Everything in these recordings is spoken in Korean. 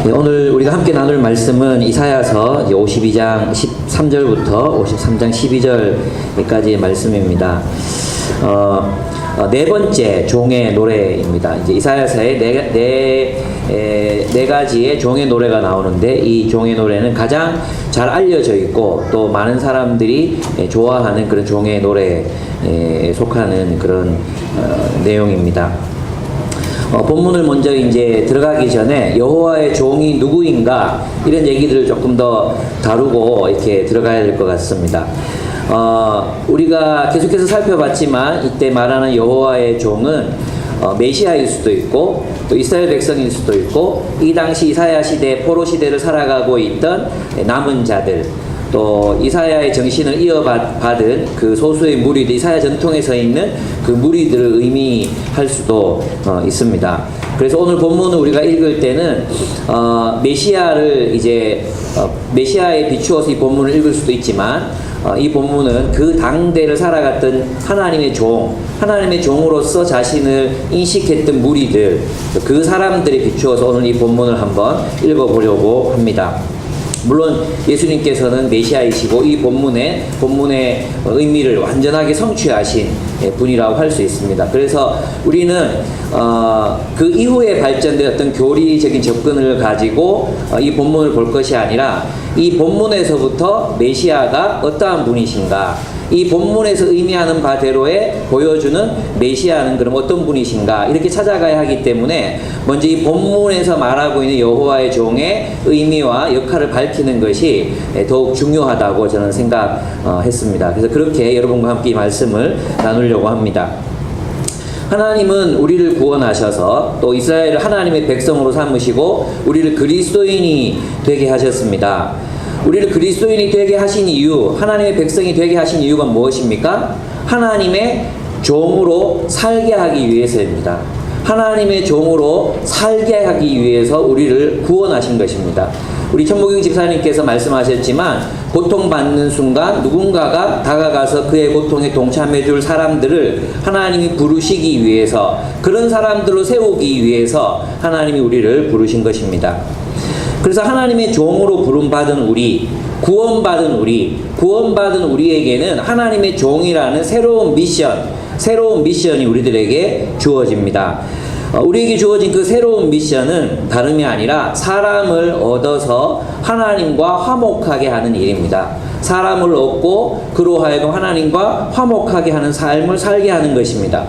네, 오늘 우리가 함께 나눌 말씀은 이사야서 52장 13절부터 53장 12절까지의 말씀입니다. 네 번째 종의 노래입니다. 이제 이사야서에 네 가지의 종의 노래가 나오는데, 이 종의 노래는 가장 잘 알려져 있고 또 많은 사람들이 좋아하는 그런 종의 노래에 속하는 그런 내용입니다. 본문을 먼저 이제 들어가기 전에 여호와의 종이 누구인가 이런 얘기들을 조금 더 다루고 이렇게 들어가야 될 것 같습니다. 우리가 계속해서 살펴봤지만 이때 말하는 여호와의 종은 메시아일 수도 있고 또 이스라엘 백성일 수도 있고 이 당시 이사야 시대 포로 시대를 살아가고 있던 남은 자들, 또 이사야의 정신을 이어받은 그 소수의 무리들, 이사야 전통에서 있는 그 무리들을 의미할 수도 있습니다. 그래서 오늘 본문을 우리가 읽을 때는 메시아를 이제 메시아에 비추어서 이 본문을 읽을 수도 있지만, 이 본문은 그 당대를 살아갔던 하나님의 종, 하나님의 종으로서 자신을 인식했던 무리들, 그 사람들에 비추어서 오늘 이 본문을 한번 읽어보려고 합니다. 물론 예수님께서는 메시아이시고 이 본문의 의미를 완전하게 성취하신 분이라고 할 수 있습니다. 그래서 우리는 그 이후에 발전된 어떤 교리적인 접근을 가지고 이 본문을 볼 것이 아니라 이 본문에서부터 메시아가 어떠한 분이신가, 이 본문에서 의미하는 바대로의 보여주는 메시아는 그럼 어떤 분이신가, 이렇게 찾아가야 하기 때문에 먼저 이 본문에서 말하고 있는 여호와의 종의 의미와 역할을 밝히는 것이 더욱 중요하다고 저는 생각했습니다. 그래서 그렇게 여러분과 함께 이 말씀을 나누려고 합니다. 하나님은 우리를 구원하셔서 또 이스라엘을 하나님의 백성으로 삼으시고 우리를 그리스도인이 되게 하셨습니다. 우리를 그리스도인이 되게 하신 이유, 하나님의 백성이 되게 하신 이유가 무엇입니까? 하나님의 종으로 살게 하기 위해서입니다. 하나님의 종으로 살게 하기 위해서 우리를 구원하신 것입니다. 우리 천무경 집사님께서 말씀하셨지만, 고통받는 순간 누군가가 다가가서 그의 고통에 동참해 줄 사람들을 하나님이 부르시기 위해서, 그런 사람들로 세우기 위해서 하나님이 우리를 부르신 것입니다. 그래서 하나님의 종으로 부름받은 우리, 구원받은 우리에게는 하나님의 종이라는 새로운 미션이 우리들에게 주어집니다. 우리에게 주어진 그 새로운 미션은 다름이 아니라 사람을 얻어서 하나님과 화목하게 하는 일입니다. 사람을 얻고 그로 하여금 하나님과 화목하게 하는 삶을 살게 하는 것입니다.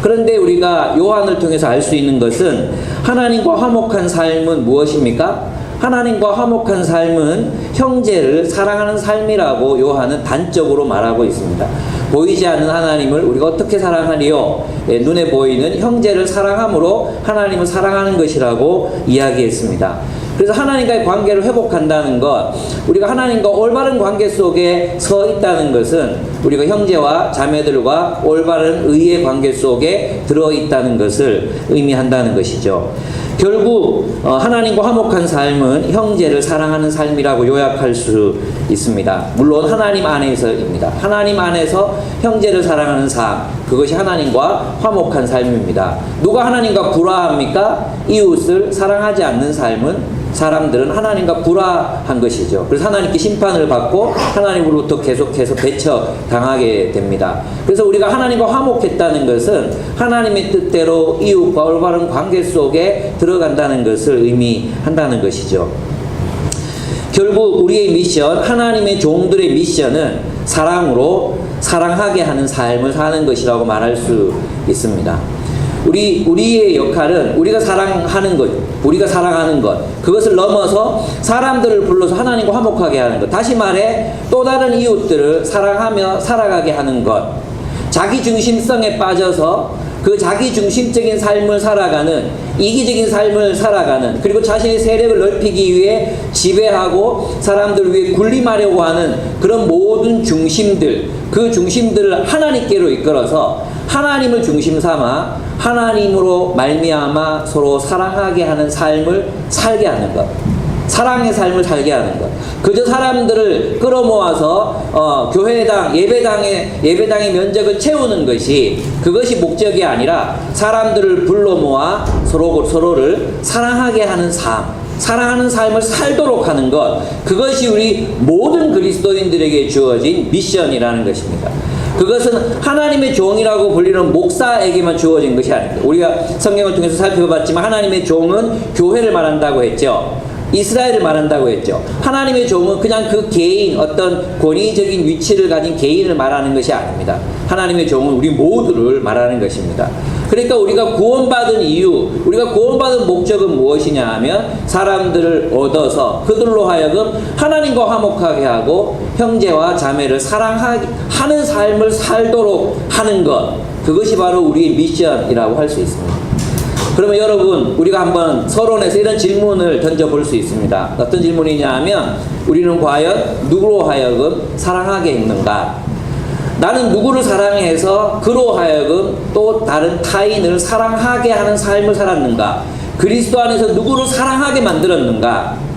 그런데 우리가 요한을 통해서 알 수 있는 것은, 하나님과 화목한 삶은 무엇입니까? 하나님과 화목한 삶은 형제를 사랑하는 삶이라고 요한은 단적으로 말하고 있습니다. 보이지 않는 하나님을 우리가 어떻게 사랑하리요? 눈에 보이는 형제를 사랑함으로 하나님을 사랑하는 것이라고 이야기했습니다. 그래서 하나님과의 관계를 회복한다는 것, 우리가 하나님과 올바른 관계 속에 서 있다는 것은 우리가 형제와 자매들과 올바른 의의 관계 속에 들어있다는 것을 의미한다는 것이죠. 결국 하나님과 화목한 삶은 형제를 사랑하는 삶이라고 요약할 수 있습니다. 물론 하나님 안에서입니다. 하나님 안에서 형제를 사랑하는 삶, 그것이 하나님과 화목한 삶입니다. 누가 하나님과 불화합니까? 이웃을 사랑하지 않는 삶은, 사람들은 하나님과 불화한 것이죠. 그래서 하나님께 심판을 받고 하나님으로부터 계속해서 배척당하게 됩니다. 그래서 우리가 하나님과 화목했다는 것은 하나님의 뜻대로 이웃과 올바른 관계 속에 들어간다는 것을 의미한다는 것이죠. 결국 우리의 미션, 하나님의 종들의 미션은 사랑으로 사랑하게 하는 삶을 사는 것이라고 말할 수 있습니다. 우리의 역할은 우리가 사랑하는 것, 그것을 넘어서 사람들을 불러서 하나님과 화목하게 하는 것. 다시 말해, 또 다른 이웃들을 사랑하며 살아가게 하는 것. 자기 중심성에 빠져서 그 자기 중심적인 삶을 살아가는, 이기적인 삶을 살아가는, 그리고 자신의 세력을 넓히기 위해 지배하고 사람들을 위해 군림하려고 하는 그런 모든 중심들, 그 중심들을 하나님께로 이끌어서 하나님을 중심 삼아 하나님으로 말미암아 서로 사랑하게 하는 삶을 살게 하는 것. 사랑의 삶을 살게 하는 것. 그저 사람들을 끌어모아서 교회당, 예배당의 면적을 채우는 것이, 그것이 목적이 아니라 사람들을 불러 모아 서로를 사랑하게 하는 삶, 사랑하는 삶을 살도록 하는 것, 그것이 우리 모든 그리스도인들에게 주어진 미션이라는 것입니다. 그것은 하나님의 종이라고 불리는 목사에게만 주어진 것이 아닙니다. 우리가 성경을 통해서 살펴봤지만 하나님의 종은 교회를 말한다고 했죠. 이스라엘을 말한다고 했죠. 하나님의 종은 그냥 그 개인, 어떤 권위적인 위치를 가진 개인을 말하는 것이 아닙니다. 하나님의 종은 우리 모두를 말하는 것입니다. 그러니까 우리가 구원받은 이유, 우리가 구원받은 목적은 무엇이냐 하면 사람들을 얻어서 그들로 하여금 하나님과 화목하게 하고 형제와 자매를 사랑하는 삶을 살도록 하는 것, 그것이 바로 우리의 미션이라고 할 수 있습니다. 그러면 여러분, 우리가 한번 서론에서 이런 질문을 던져볼 수 있습니다. 어떤 질문이냐 하면 우리는 과연 누구로 하여금 사랑하게 했는가? 나는 누구를 사랑해서 그로 하여금 또 다른 타인을 사랑하게 하는 삶을 살았는가? 그리스도 안에서 누구를 사랑하게 만들었는가?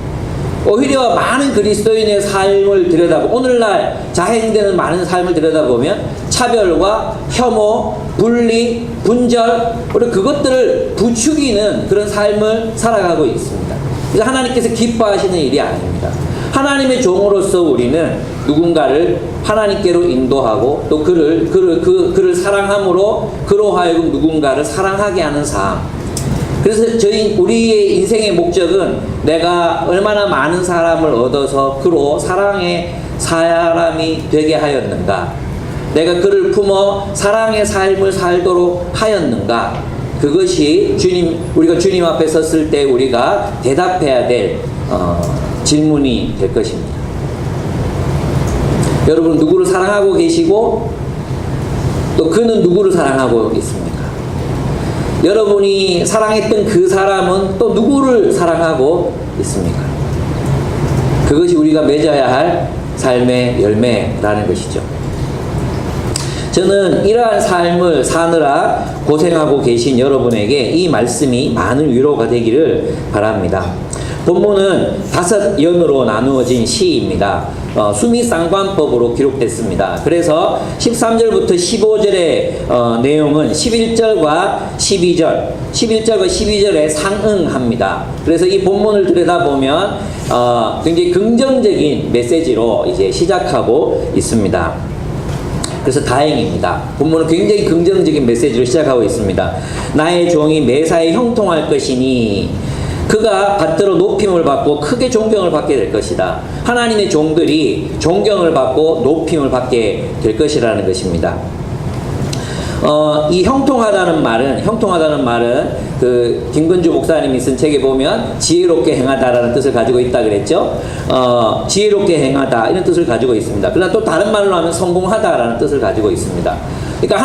오히려 많은 그리스도인의 삶을 들여다보고 오늘날 자행되는 많은 삶을 들여다보면 차별과 혐오, 분리, 분절, 우리 그것들을 부추기는 그런 삶을 살아가고 있습니다. 그래서 하나님께서 기뻐하시는 일이 아닙니다. 하나님의 종으로서 우리는 누군가를 하나님께로 인도하고 또 그를 사랑함으로 그로 하여금 누군가를 사랑하게 하는 삶. 그래서 우리의 인생의 목적은 내가 얼마나 많은 사람을 얻어서 그로 사랑의 사람이 되게 하였는가, 내가 그를 품어 사랑의 삶을 살도록 하였는가, 그것이 우리가 주님 앞에 섰을 때 우리가 대답해야 될 질문이 될 것입니다. 여러분, 누구를 사랑하고 계시고 또 그는 누구를 사랑하고 있습니까? 여러분이 사랑했던 그 사람은 또 누구를 사랑하고 있습니까? 그것이 우리가 맺어야 할 삶의 열매라는 것이죠. 저는 이러한 삶을 사느라 고생하고 계신 여러분에게 이 말씀이 많은 위로가 되기를 바랍니다. 본문은 5연으로 나누어진 시입니다. 수미상관법으로 기록됐습니다. 그래서 13절부터 15절의 내용은 11절과 12절에 상응합니다. 그래서 이 본문을 들여다보면 굉장히 긍정적인 메시지로 이제 시작하고 있습니다. 그래서 다행입니다. 본문은 굉장히 긍정적인 메시지로 시작하고 있습니다. 나의 종이 매사에 형통할 것이니 그가 받들어 높임을 받고 크게 존경을 받게 될 것이다. 하나님의 종들이 존경을 받고 높임을 받게 될 것이라는 것입니다. 이 형통하다는 말은 그 김근주 목사님이 쓴 책에 보면 지혜롭게 행하다라는 뜻을 가지고 있다 그랬죠. 지혜롭게 행하다 이런 뜻을 가지고 있습니다. 그러나 또 다른 말로 하면 성공하다라는 뜻을 가지고 있습니다. 그러니까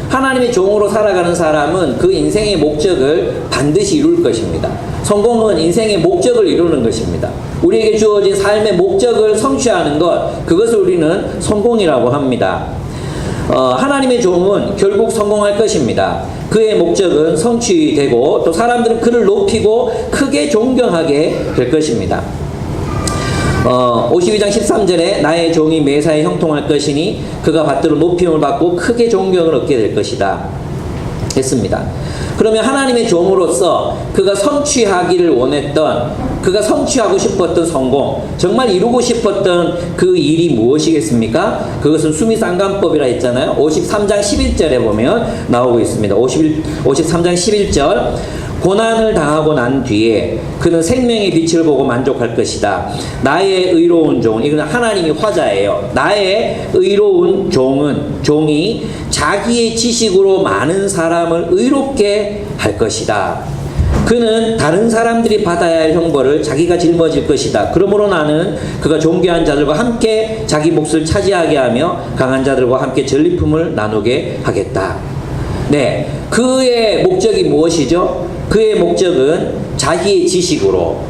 하나님의 종으로 살아가는 사람은 그 인생의 목적을 반드시 이룰 것입니다. 성공은 인생의 목적을 이루는 것입니다. 우리에게 주어진 삶의 목적을 성취하는 것, 그것을 우리는 성공이라고 합니다. 하나님의 종은 결국 성공할 것입니다. 그의 목적은 성취되고 또 사람들은 그를 높이고 크게 존경하게 될 것입니다. 52장 13절에 나의 종이 매사에 형통할 것이니 그가 받들어 높임을 받고 크게 존경을 얻게 될 것이다 했습니다. 그러면 하나님의 종으로서 그가 성취하기를 원했던, 그가 성취하고 싶었던 성공, 정말 이루고 싶었던 그 일이 무엇이겠습니까? 그것은 수미상관법이라 했잖아요. 53장 11절에 보면 나오고 있습니다. 53장 11절, 고난을 당하고 난 뒤에 그는 생명의 빛을 보고 만족할 것이다. 나의 의로운 종, 이건 하나님이 화자예요. 나의 의로운 종이 자기의 지식으로 많은 사람을 의롭게 할 것이다. 그는 다른 사람들이 받아야 할 형벌을 자기가 짊어질 것이다. 그러므로 나는 그가 존귀한 자들과 함께 자기 몫을 차지하게 하며 강한 자들과 함께 전리품을 나누게 하겠다. 네, 그의 목적이 무엇이죠? 그의 목적은 자기의 지식으로,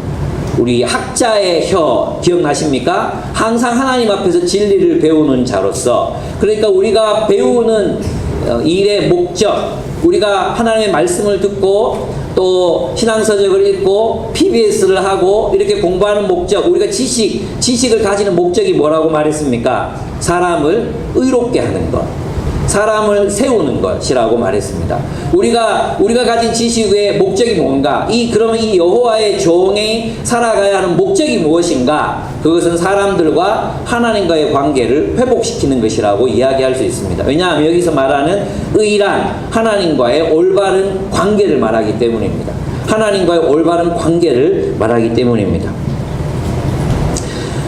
우리 학자의 혀 기억나십니까? 항상 하나님 앞에서 진리를 배우는 자로서, 그러니까 우리가 배우는 일의 목적, 우리가 하나님의 말씀을 듣고 또 신앙서적을 읽고 PBS를 하고 이렇게 공부하는 목적, 우리가 지식을 가지는 목적이 뭐라고 말했습니까? 사람을 의롭게 하는 것. 사람을 세우는 것이라고 말했습니다. 우리가 가진 지식의 목적이 뭔가? 그러면 이 여호와의 종이 살아가야 하는 목적이 무엇인가? 그것은 사람들과 하나님과의 관계를 회복시키는 것이라고 이야기할 수 있습니다. 왜냐하면 여기서 말하는 의란 하나님과의 올바른 관계를 말하기 때문입니다. 하나님과의 올바른 관계를 말하기 때문입니다.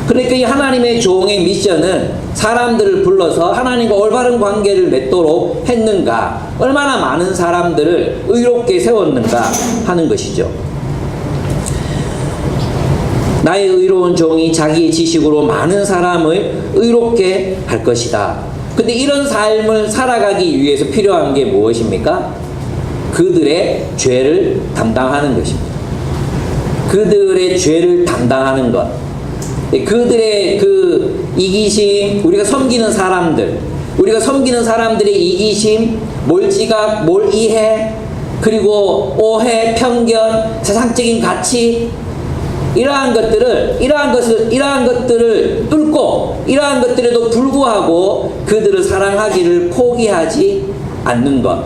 그러니까 이 하나님의 종의 미션은 사람들을 불러서 하나님과 올바른 관계를 맺도록 했는가, 얼마나 많은 사람들을 의롭게 세웠는가 하는 것이죠. 나의 의로운 종이 자기의 지식으로 많은 사람을 의롭게 할 것이다. 근데 이런 삶을 살아가기 위해서 필요한 게 무엇입니까? 그들의 죄를 담당하는 것입니다. 그들의 죄를 담당하는 것. 그들의 그 이기심, 우리가 섬기는 사람들의 이기심, 몰지각, 몰이해, 그리고 오해, 편견, 세상적인 가치, 이러한 것들을 뚫고, 이러한 것들에도 불구하고 그들을 사랑하기를 포기하지 않는 것.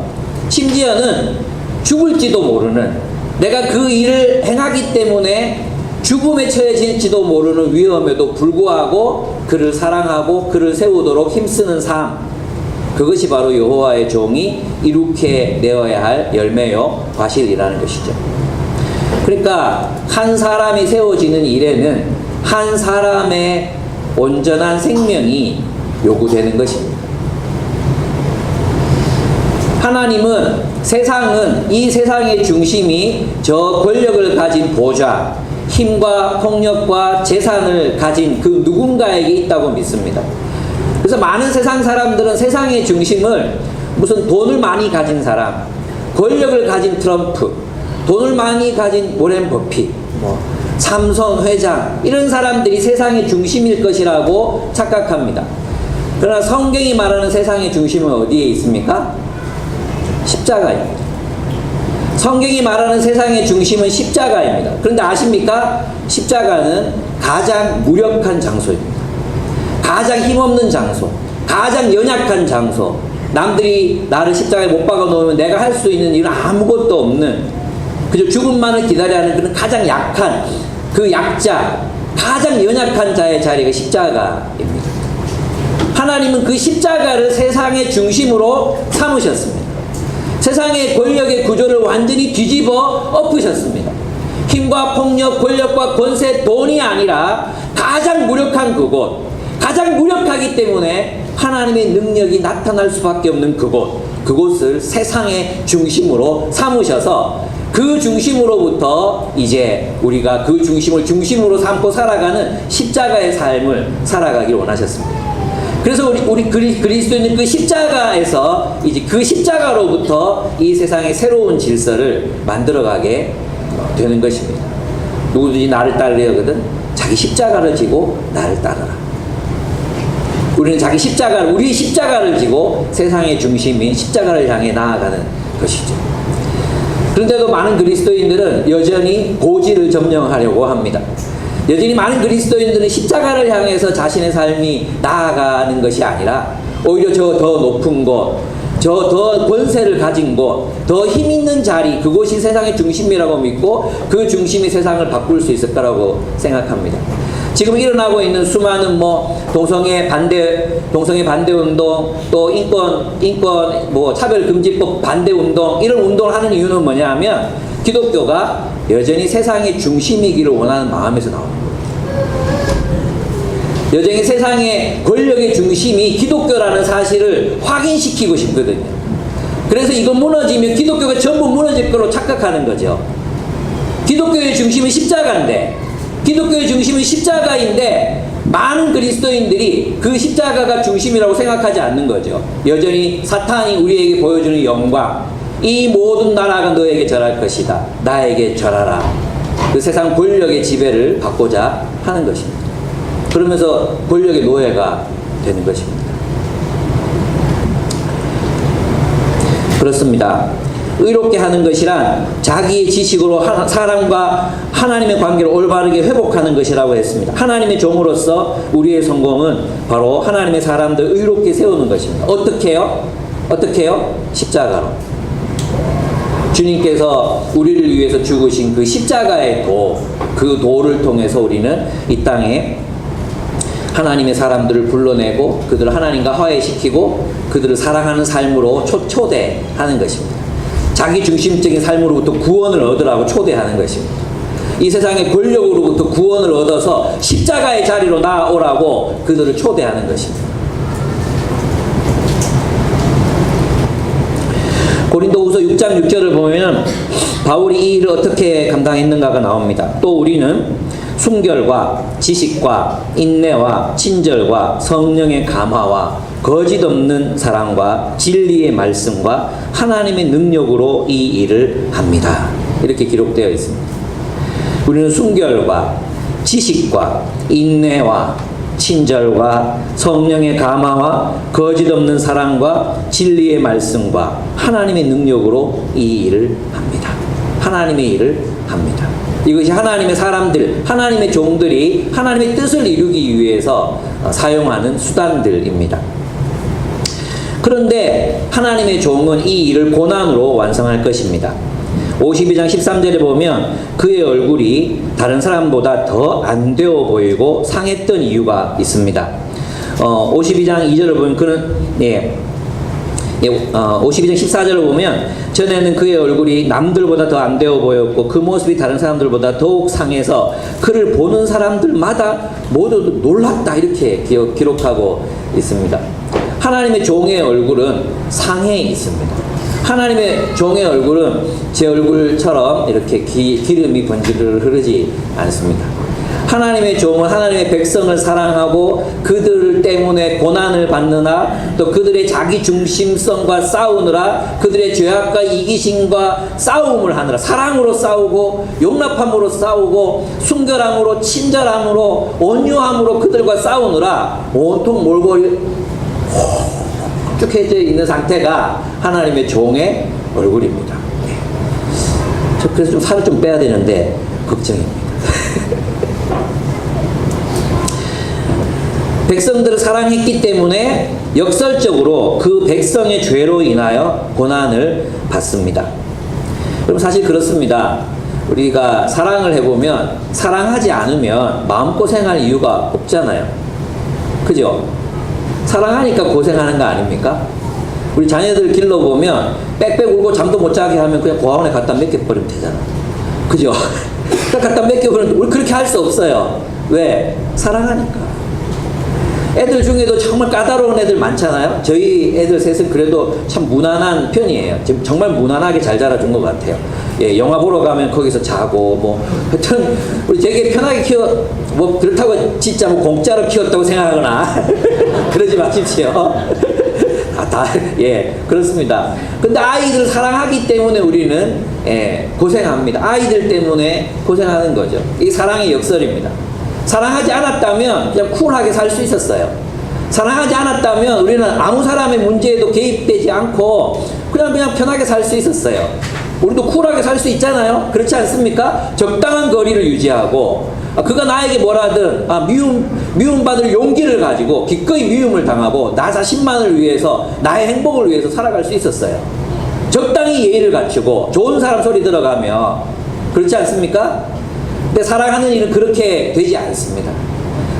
심지어는 죽을지도 모르는, 내가 그 일을 행하기 때문에 죽음에 처해질지도 모르는 위험에도 불구하고 그를 사랑하고 그를 세우도록 힘쓰는 삶, 그것이 바로 여호와의 종이 이룩해 내어야 할 열매요 과실이라는 것이죠. 그러니까 한 사람이 세워지는 일에는 한 사람의 온전한 생명이 요구되는 것입니다. 하나님은 이 세상의 중심이 저 권력을 가진 보좌, 힘과 폭력과 재산을 가진 그 누군가에게 있다고 믿습니다. 그래서 많은 세상 사람들은 세상의 중심을 무슨 돈을 많이 가진 사람, 권력을 가진 트럼프, 돈을 많이 가진 워렌 버핏, 삼성 회장, 이런 사람들이 세상의 중심일 것이라고 착각합니다. 그러나 성경이 말하는 세상의 중심은 어디에 있습니까? 십자가입니다. 성경이 말하는 세상의 중심은 십자가입니다. 그런데 아십니까? 십자가는 가장 무력한 장소입니다. 가장 힘없는 장소, 가장 연약한 장소, 남들이 나를 십자가에 못 박아 놓으면 내가 할 수 있는 일은 아무것도 없는, 그저 죽음만을 기다려야 하는 그런 가장 약한, 그 약자, 가장 연약한 자의 자리가 십자가입니다. 하나님은 그 십자가를 세상의 중심으로 삼으셨습니다. 세상의 권력의 구조를 완전히 뒤집어 엎으셨습니다. 힘과 폭력, 권력과 권세, 돈이 아니라 가장 무력한 그곳, 가장 무력하기 때문에 하나님의 능력이 나타날 수밖에 없는 그곳을 세상의 중심으로 삼으셔서 그 중심으로부터 이제 우리가 그 중심을 중심으로 삼고 살아가는 십자가의 삶을 살아가길 원하셨습니다. 그래서 우리 그리스도인은 그 십자가에서 이제 그 십자가로부터 이 세상의 새로운 질서를 만들어가게 되는 것입니다. 누구든지 나를 따르려거든 자기 십자가를 지고 나를 따르라. 우리는 우리의 십자가를 지고 세상의 중심인 십자가를 향해 나아가는 것이죠. 그런데도 많은 그리스도인들은 여전히 고지를 점령하려고 합니다. 여전히 많은 그리스도인들은 십자가를 향해서 자신의 삶이 나아가는 것이 아니라 오히려 저 더 높은 곳, 저 더 권세를 가진 곳, 더 힘 있는 자리, 그곳이 세상의 중심이라고 믿고 그 중심이 세상을 바꿀 수 있을 거라고 생각합니다. 지금 일어나고 있는 수많은 동성애 반대 운동, 또 인권 차별금지법 반대 운동, 이런 운동을 하는 이유는 뭐냐면 기독교가 여전히 세상의 중심이기를 원하는 마음에서 나오는 거예요. 여전히 세상의 권력의 중심이 기독교라는 사실을 확인시키고 싶거든요. 그래서 이거 무너지면 기독교가 전부 무너질 거로 착각하는 거죠. 기독교의 중심은 십자가인데 많은 그리스도인들이 그 십자가가 중심이라고 생각하지 않는 거죠. 여전히 사탄이 우리에게 보여주는 영광, 이 모든 나라가 너에게 절할 것이다, 나에게 절하라, 그 세상 권력의 지배를 받고자 하는 것입니다. 그러면서 권력의 노예가 되는 것입니다. 그렇습니다. 의롭게 하는 것이란 자기의 지식으로 사람과 하나님의 관계를 올바르게 회복하는 것이라고 했습니다. 하나님의 종으로서 우리의 성공은 바로 하나님의 사람들 의롭게 세우는 것입니다. 어떻게 해요? 어떻게 해요? 십자가로. 주님께서 우리를 위해서 죽으신 그 십자가의 도, 그 도를 통해서 우리는 이 땅에 하나님의 사람들을 불러내고 그들을 하나님과 화해시키고 그들을 사랑하는 삶으로 초대하는 것입니다. 자기 중심적인 삶으로부터 구원을 얻으라고 초대하는 것입니다. 이 세상의 권력으로부터 구원을 얻어서 십자가의 자리로 나아오라고 그들을 초대하는 것입니다. 고린도후서 6장 6절을 보면 바울이 이 일을 어떻게 감당했는가가 나옵니다. 또 우리는 순결과 지식과 인내와 친절과 성령의 감화와 거짓 없는 사랑과 진리의 말씀과 하나님의 능력으로 이 일을 합니다. 이렇게 기록되어 있습니다. 우리는 순결과 지식과 인내와 친절과 성령의 감화와 거짓 없는 사랑과 진리의 말씀과 하나님의 능력으로 이 일을 합니다. 하나님의 일을 합니다. 이것이 하나님의 사람들, 하나님의 종들이 하나님의 뜻을 이루기 위해서 사용하는 수단들입니다. 그런데 하나님의 종은 이 일을 고난으로 완성할 것입니다. 52장 13절에 보면 그의 얼굴이 다른 사람보다 더 안 되어 보이고 상했던 이유가 있습니다. 52장 2절을 보면 그는 52장 14절을 보면 전에는 그의 얼굴이 남들보다 더 안 되어 보였고 그 모습이 다른 사람들보다 더욱 상해서 그를 보는 사람들마다 모두 놀랐다 이렇게 기록하고 있습니다. 하나님의 종의 얼굴은 상해 있습니다. 하나님의 종의 얼굴은 제 얼굴처럼 이렇게 기름이 번지르르 흐르지 않습니다. 하나님의 종은 하나님의 백성을 사랑하고 그들 때문에 고난을 받느라 또 그들의 자기 중심성과 싸우느라 그들의 죄악과 이기심과 싸움을 하느라 사랑으로 싸우고 용납함으로 싸우고 순결함으로 친절함으로 온유함으로 그들과 싸우느라 온통 몰골이 쭉 해져 있는 상태가 하나님의 종의 얼굴입니다. 그래서 좀 살을 좀 빼야 되는데 걱정입니다. 백성들을 사랑했기 때문에 역설적으로 그 백성의 죄로 인하여 고난을 받습니다. 그럼 사실 그렇습니다. 우리가 사랑을 해보면 사랑하지 않으면 마음고생할 이유가 없잖아요. 그죠? 사랑하니까 고생하는 거 아닙니까? 우리 자녀들 길러보면 빽빽 울고 잠도 못 자게 하면 그냥 고아원에 갖다 맡겨버리면 되잖아. 그죠? 갖다 맡겨버리면 우리 그렇게 할 수 없어요. 왜? 사랑하니까. 애들 중에도 정말 까다로운 애들 많잖아요. 저희 애들 셋은 그래도 참 무난한 편이에요. 지금 정말 무난하게 잘 자라준 것 같아요. 예, 영화 보러 가면 거기서 자고 뭐 하여튼 우리 되게 편하게 뭐 그렇다고 진짜 뭐 공짜로 키웠다고 생각하거나 그러지 마십시오. 예, 그렇습니다. 근데 아이들을 사랑하기 때문에 우리는 고생합니다. 아이들 때문에 고생하는 거죠. 이 사랑의 역설입니다. 사랑하지 않았다면 그냥 쿨하게 살 수 있었어요. 사랑하지 않았다면 우리는 아무 사람의 문제에도 개입되지 않고 그냥 편하게 살 수 있었어요. 우리도 쿨하게 살 수 있잖아요. 그렇지 않습니까? 적당한 거리를 유지하고 그가 나에게 뭐라든 미움받을 용기를 가지고 기꺼이 미움을 당하고 나 자신만을 위해서 나의 행복을 위해서 살아갈 수 있었어요. 적당히 예의를 갖추고 좋은 사람 소리 들어가며 그렇지 않습니까? 근데 사랑하는 일은 그렇게 되지 않습니다.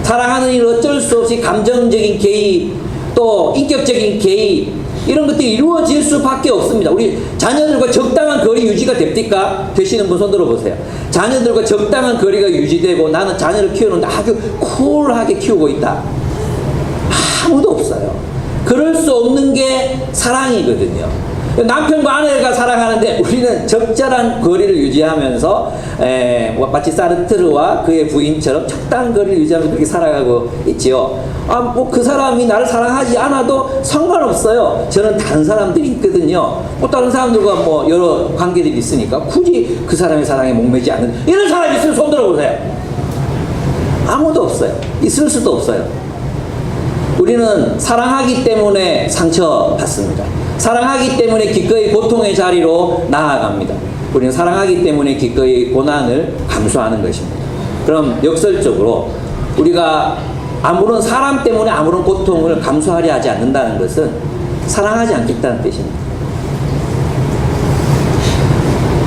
사랑하는 일은 어쩔 수 없이 감정적인 개입 또 인격적인 개입 이런 것들이 이루어질 수밖에 없습니다. 우리 자녀들과 적당한 거리 유지가 됩니까? 되시는 분 손 들어보세요. 자녀들과 적당한 거리가 유지되고 나는 자녀를 키우는데 아주 쿨하게 키우고 있다. 아무도 없어요. 그럴 수 없는 게 사랑이거든요. 남편과 아내가 사랑하는데 우리는 적절한 거리를 유지하면서 마치 사르트르와 그의 부인처럼 적당한 거리를 유지하면서 그렇게 살아가고 있지요. 뭐 그 사람이 나를 사랑하지 않아도 상관없어요. 저는 다른 사람들이 있거든요. 뭐 다른 사람들과 뭐 여러 관계들이 있으니까 굳이 그 사람의 사랑에 목매지 않는 이런 사람이 있으면 손 들어보세요. 아무도 없어요. 있을 수도 없어요. 우리는 사랑하기 때문에 상처받습니다. 사랑하기 때문에 기꺼이 고통의 자리로 나아갑니다. 우리는 사랑하기 때문에 기꺼이 고난을 감수하는 것입니다. 그럼 역설적으로 우리가 아무런 사람 때문에 아무런 고통을 감수하려 하지 않는다는 것은 사랑하지 않겠다는 뜻입니다.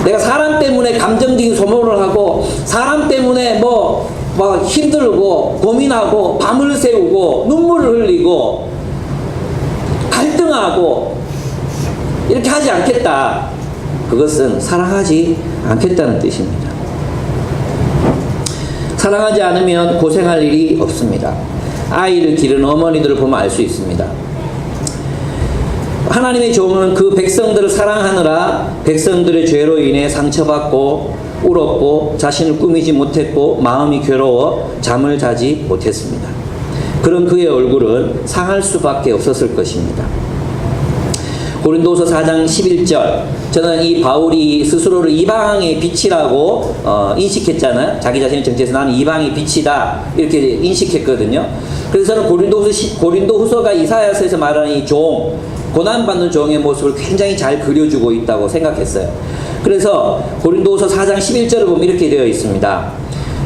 내가 사람 때문에 감정적인 소모를 하고 사람 때문에 막 힘들고 고민하고 밤을 새우고 눈물을 흘리고 갈등하고 이렇게 하지 않겠다. 그것은 사랑하지 않겠다는 뜻입니다. 사랑하지 않으면 고생할 일이 없습니다. 아이를 기르는 어머니들을 보면 알 수 있습니다. 하나님의 종은 그 백성들을 사랑하느라 백성들의 죄로 인해 상처받고 울었고 자신을 꾸미지 못했고 마음이 괴로워 잠을 자지 못했습니다. 그런 그의 얼굴은 상할 수밖에 없었을 것입니다. 고린도서 4장 11절, 저는 이 바울이 스스로를 이방의 빛이라고 인식했잖아요. 자기 자신의 정체에서 나는 이방의 빛이다 이렇게 인식했거든요. 그래서 저는 고린도후서가 이사야서에서 말하는 이 종, 고난받는 종의 모습을 굉장히 잘 그려주고 있다고 생각했어요. 그래서 고린도후서 4장 11절을 보면 이렇게 되어 있습니다.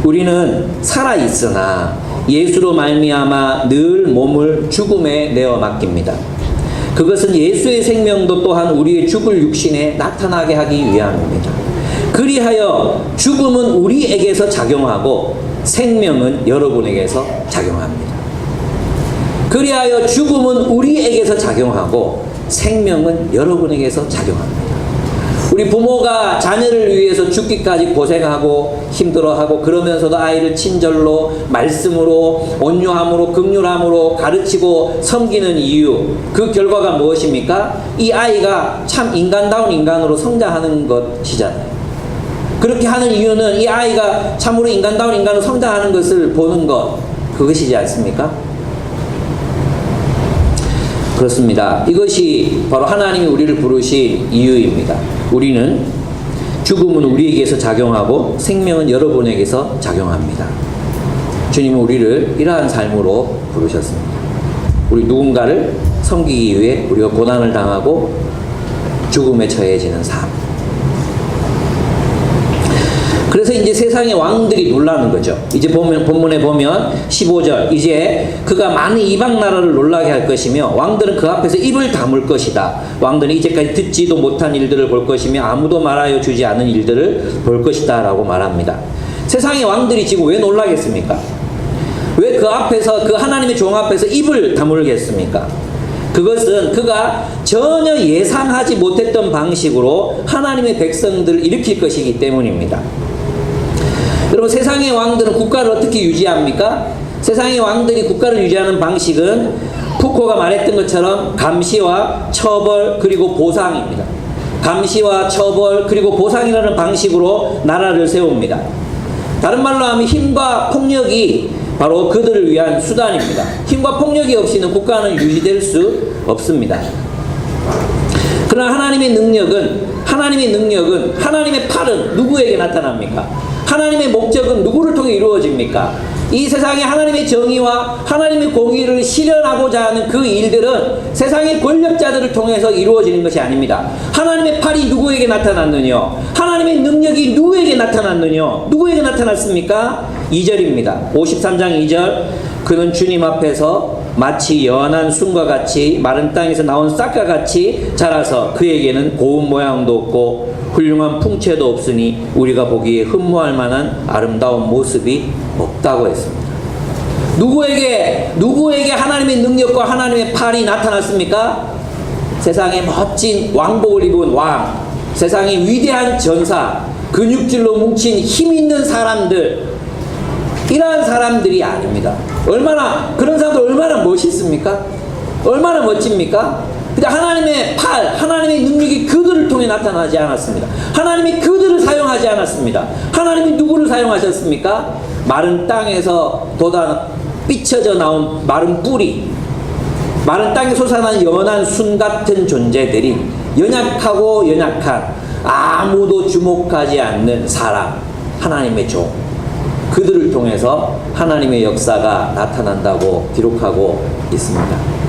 우리는 살아있으나 예수로 말미암아 늘 몸을 죽음에 내어 맡깁니다. 그것은 예수의 생명도 또한 우리의 죽을 육신에 나타나게 하기 위함입니다. 그리하여 죽음은 우리에게서 작용하고 생명은 여러분에게서 작용합니다. 그리하여 죽음은 우리에게서 작용하고 생명은 여러분에게서 작용합니다. 우리 부모가 자녀를 위해서 죽기까지 고생하고 힘들어하고 그러면서도 아이를 친절로 말씀으로 온유함으로 긍휼함으로 가르치고 섬기는 이유, 그 결과가 무엇입니까? 이 아이가 참 인간다운 인간으로 성장하는 것이잖아요. 그렇게 하는 이유는 이 아이가 참으로 인간다운 인간으로 성장하는 것을 보는 것, 그것이지 않습니까? 그렇습니다. 이것이 바로 하나님이 우리를 부르신 이유입니다. 우리는 죽음은 우리에게서 작용하고 생명은 여러분에게서 작용합니다. 주님은 우리를 이러한 삶으로 부르셨습니다. 우리 누군가를 섬기기 위해 우리가 고난을 당하고 죽음에 처해지는 삶. 그래서 이제 세상의 왕들이 놀라는 거죠. 이제 본문에 보면 15절, 이제 그가 많은 이방 나라를 놀라게 할 것이며 왕들은 그 앞에서 입을 다물 것이다. 왕들은 이제까지 듣지도 못한 일들을 볼 것이며 아무도 말하여 주지 않은 일들을 볼 것이다 라고 말합니다. 세상의 왕들이 지금 왜 놀라겠습니까? 왜 그 앞에서, 그 하나님의 종 앞에서 입을 다물겠습니까? 그것은 그가 전혀 예상하지 못했던 방식으로 하나님의 백성들을 일으킬 것이기 때문입니다. 여러분, 세상의 왕들은 국가를 어떻게 유지합니까? 세상의 왕들이 국가를 유지하는 방식은 푸코가 말했던 것처럼 감시와 처벌 그리고 보상입니다. 감시와 처벌 그리고 보상이라는 방식으로 나라를 세웁니다. 다른 말로 하면 힘과 폭력이 바로 그들을 위한 수단입니다. 힘과 폭력이 없이는 국가는 유지될 수 없습니다. 그러나 하나님의 능력은 하나님의 팔은 누구에게 나타납니까? 하나님의 목적은 누구를 통해 이루어집니까? 이 세상에 하나님의 정의와 하나님의 공의를 실현하고자 하는 그 일들은 세상의 권력자들을 통해서 이루어지는 것이 아닙니다. 하나님의 팔이 누구에게 나타났느냐? 하나님의 능력이 누구에게 나타났느냐? 누구에게 나타났습니까? 2절입니다. 53장 2절, 그는 주님 앞에서 마치 연한 순과 같이 마른 땅에서 나온 싹과 같이 자라서 그에게는 고운 모양도 없고 훌륭한 풍채도 없으니 우리가 보기에 흠모할 만한 아름다운 모습이 없다고 했습니다. 누구에게 하나님의 능력과 하나님의 팔이 나타났습니까? 세상에 멋진 왕복을 입은 왕, 세상의 위대한 전사, 근육질로 뭉친 힘 있는 사람들, 이러한 사람들이 아닙니다. 그런 사람들 얼마나 멋있습니까? 얼마나 멋집니까? 근데 하나님의 팔, 하나님의 능력이 그들을 통해 나타나지 않았습니다. 하나님이 그들을 사용하지 않았습니다. 하나님이 누구를 사용하셨습니까? 마른 땅에서 삐쳐져 나온 마른 뿌리, 마른 땅에 솟아난 연한 순 같은 존재들이 연약하고 연약한 아무도 주목하지 않는 사람, 하나님의 종, 그들을 통해서 하나님의 역사가 나타난다고 기록하고 있습니다.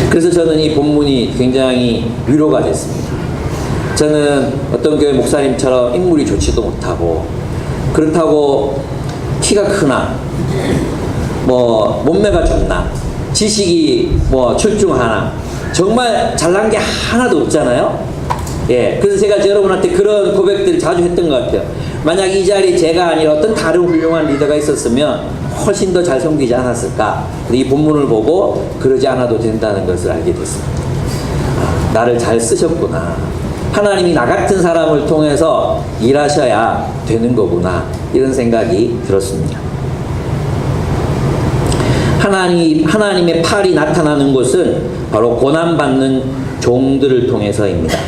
그래서 저는 이 본문이 굉장히 위로가 됐습니다. 저는 어떤 교회 목사님처럼 인물이 좋지도 못하고, 그렇다고 키가 크나 몸매가 좋나 지식이 출중하나 정말 잘난 게 하나도 없잖아요. 예, 그래서 제가 여러분한테 그런 고백들 자주 했던 것 같아요. 만약 이 자리에 제가 아니라 어떤 다른 훌륭한 리더가 있었으면 훨씬 더 잘 섬기지 않았을까. 이 본문을 보고 그러지 않아도 된다는 것을 알게 됐습니다. 아, 나를 잘 쓰셨구나. 하나님이 나 같은 사람을 통해서 일하셔야 되는 거구나. 이런 생각이 들었습니다. 하나님의 팔이 나타나는 것은 바로 고난받는 종들을 통해서입니다.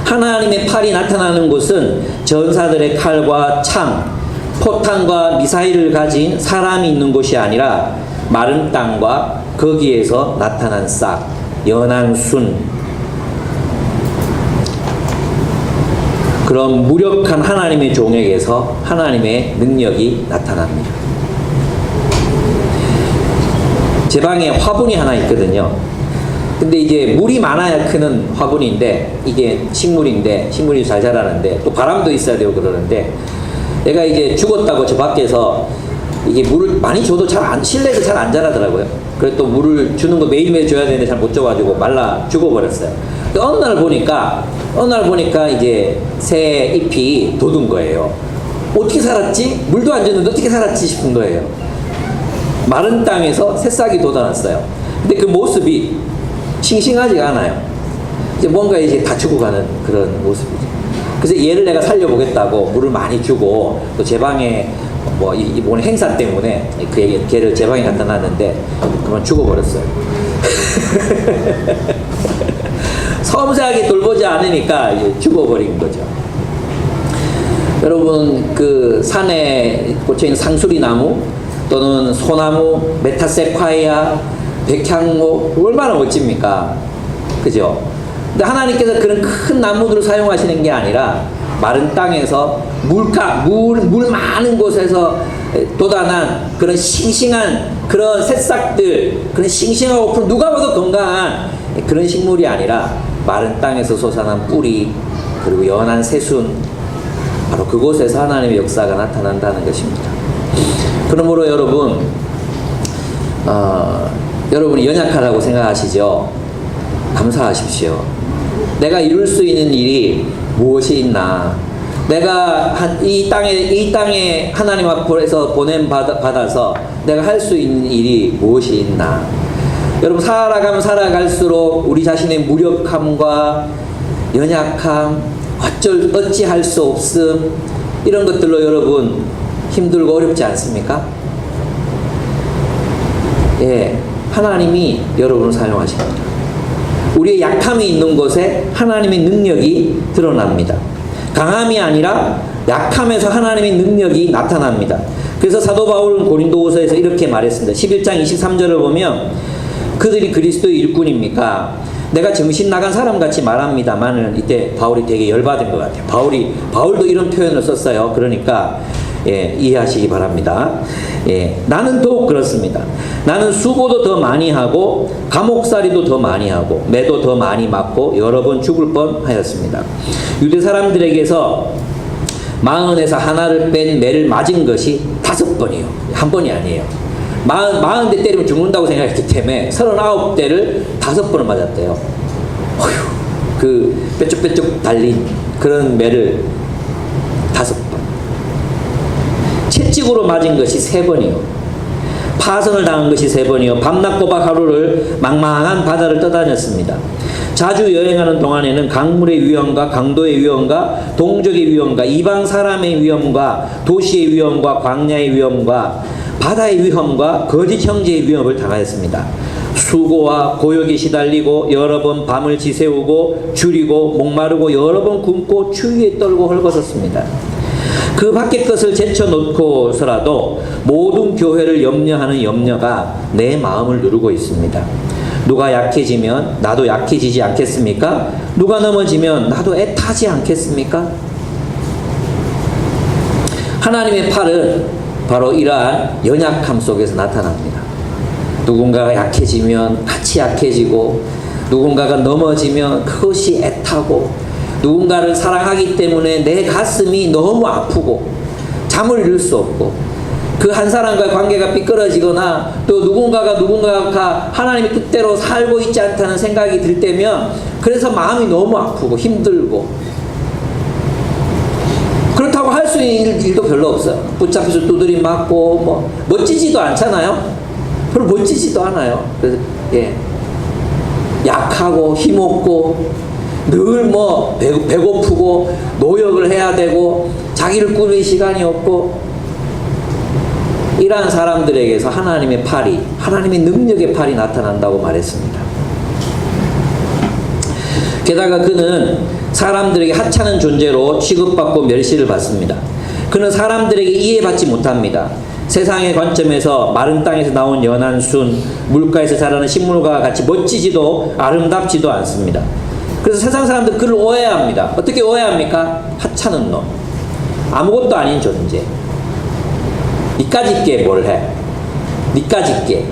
하나님의 팔이 나타나는 곳은 전사들의 칼과 창, 포탄과 미사일을 가진 사람이 있는 곳이 아니라 마른 땅과 거기에서 나타난 싹, 연한 순, 그런 무력한 하나님의 종에게서 하나님의 능력이 나타납니다. 제 방에 화분이 하나 있거든요. 근데 이게 물이 많아야 크는 화분인데, 이게 식물인데, 식물이 잘 자라는데, 또 바람도 있어야 되고 그러는데, 내가 이제 죽었다고 저 밖에서 이게 물을 많이 줘도 실내에서 잘 안 자라더라고요. 그래서 또 물을 주는 거 매일매일 줘야 되는데 잘 못 줘가지고 말라 죽어버렸어요. 어느 날 보니까 이제 새 잎이 돋은 거예요. 어떻게 살았지? 물도 안 줬는데 어떻게 살았지 싶은 거예요. 마른 땅에서 새싹이 돋아났어요. 근데 그 모습이 싱싱하지가 않아요. 이제 뭔가 이제 다 죽어가는 그런 모습이죠. 그래서 얘를 내가 살려보겠다고 물을 많이 주고, 또 제 방에 뭐 이번 행사 때문에 걔를 제 방에 갖다 놨는데 그만 죽어버렸어요. 섬세하게 돌보지 않으니까 이제 죽어버린 거죠. 여러분, 그 산에 꽂혀있는 상수리나무 또는 소나무, 메타세콰이아, 백향목 얼마나 멋집니까? 그죠? 근데 하나님께서 그런 큰 나무들을 사용하시는 게 아니라 마른 땅에서 물 많은 곳에서 돋아난 그런 싱싱한 그런 새싹들, 그런 싱싱하고 누가 봐도 건강한 그런 식물이 아니라 마른 땅에서 솟아난 뿌리, 그리고 연한 새순, 바로 그곳에서 하나님의 역사가 나타난다는 것입니다. 그러므로 여러분이 연약하다고 생각하시죠? 감사하십시오. 내가 이룰 수 있는 일이 무엇이 있나? 내가 이 땅에 하나님 앞에서 보냄 받아서 내가 할 수 있는 일이 무엇이 있나? 여러분, 살아갈수록 우리 자신의 무력함과 연약함, 어찌할 수 없음, 이런 것들로 여러분 힘들고 어렵지 않습니까? 예, 하나님이 여러분을 사용하십니다. 우리의 약함이 있는 곳에 하나님의 능력이 드러납니다. 강함이 아니라 약함에서 하나님의 능력이 나타납니다. 그래서 사도 바울은 고린도후서에서 이렇게 말했습니다. 11장 23절을 보면, 그들이 그리스도의 일꾼입니까? 내가 정신 나간 사람같이 말합니다만은, 이때 바울이 되게 열받은 것 같아요. 바울도 이런 표현을 썼어요. 그러니까 이해하시기 바랍니다. 나는 더욱 그렇습니다. 나는 수고도 더 많이 하고 감옥살이도 더 많이 하고 매도 더 많이 맞고 여러 번 죽을 뻔하였습니다. 유대 사람들에게서 40에서 하나를 뺀 매를 맞은 것이 5번이에요. 한 번이 아니에요. 40대 때리면 죽는다고 생각했기 때문에 39대를 5번을 맞았대요. 어휴, 그 뾰족뾰족 달린 그런 매를 5번. 채찍으로 맞은 것이 3번이요. 파선을 당한 것이 3번이요. 밤낮 꼬박 하루를 망망한 바다를 떠다녔습니다. 자주 여행하는 동안에는 강물의 위험과 강도의 위험과 동족의 위험과 이방 사람의 위험과 도시의 위험과 광야의 위험과 바다의 위험과 거짓 형제의 위험을 당하였습니다. 수고와 고역에 시달리고 여러 번 밤을 지새우고 줄이고 목마르고 여러 번 굶고 추위에 떨고 헐벗었습니다. 그 밖의 것을 제쳐놓고서라도 모든 교회를 염려하는 염려가 내 마음을 누르고 있습니다. 누가 약해지면 나도 약해지지 않겠습니까? 누가 넘어지면 나도 애타지 않겠습니까? 하나님의 팔은 바로 이러한 연약함 속에서 나타납니다. 누군가가 약해지면 같이 약해지고, 누군가가 넘어지면 그것이 애타고, 누군가를 사랑하기 때문에 내 가슴이 너무 아프고 잠을 이룰 수 없고, 그 한 사람과의 관계가 삐뚤어지거나 또 누군가가 하나님의 뜻대로 살고 있지 않다는 생각이 들 때면 그래서 마음이 너무 아프고 힘들고 그렇다고 할 수 있는 일도 별로 없어요. 붙잡혀서 두드림 맞고 뭐 멋지지도 않잖아요. 별로 멋지지도 않아요. 그래서 약하고 힘없고 늘 뭐 배고프고 노역을 해야 되고 자기를 꾸릴 시간이 없고 이러한 사람들에게서 하나님의 팔이, 하나님의 능력의 팔이 나타난다고 말했습니다. 게다가 그는 사람들에게 하찮은 존재로 취급받고 멸시를 받습니다. 그는 사람들에게 이해받지 못합니다. 세상의 관점에서 마른 땅에서 나온 연한 순, 물가에서 자라는 식물과 같이 멋지지도 아름답지도 않습니다. 그래서 세상 사람들 그를 오해합니다. 어떻게 오해합니까? 하찮은 놈, 아무것도 아닌 존재, 니까짓 게 뭘 해? 니까짓 게,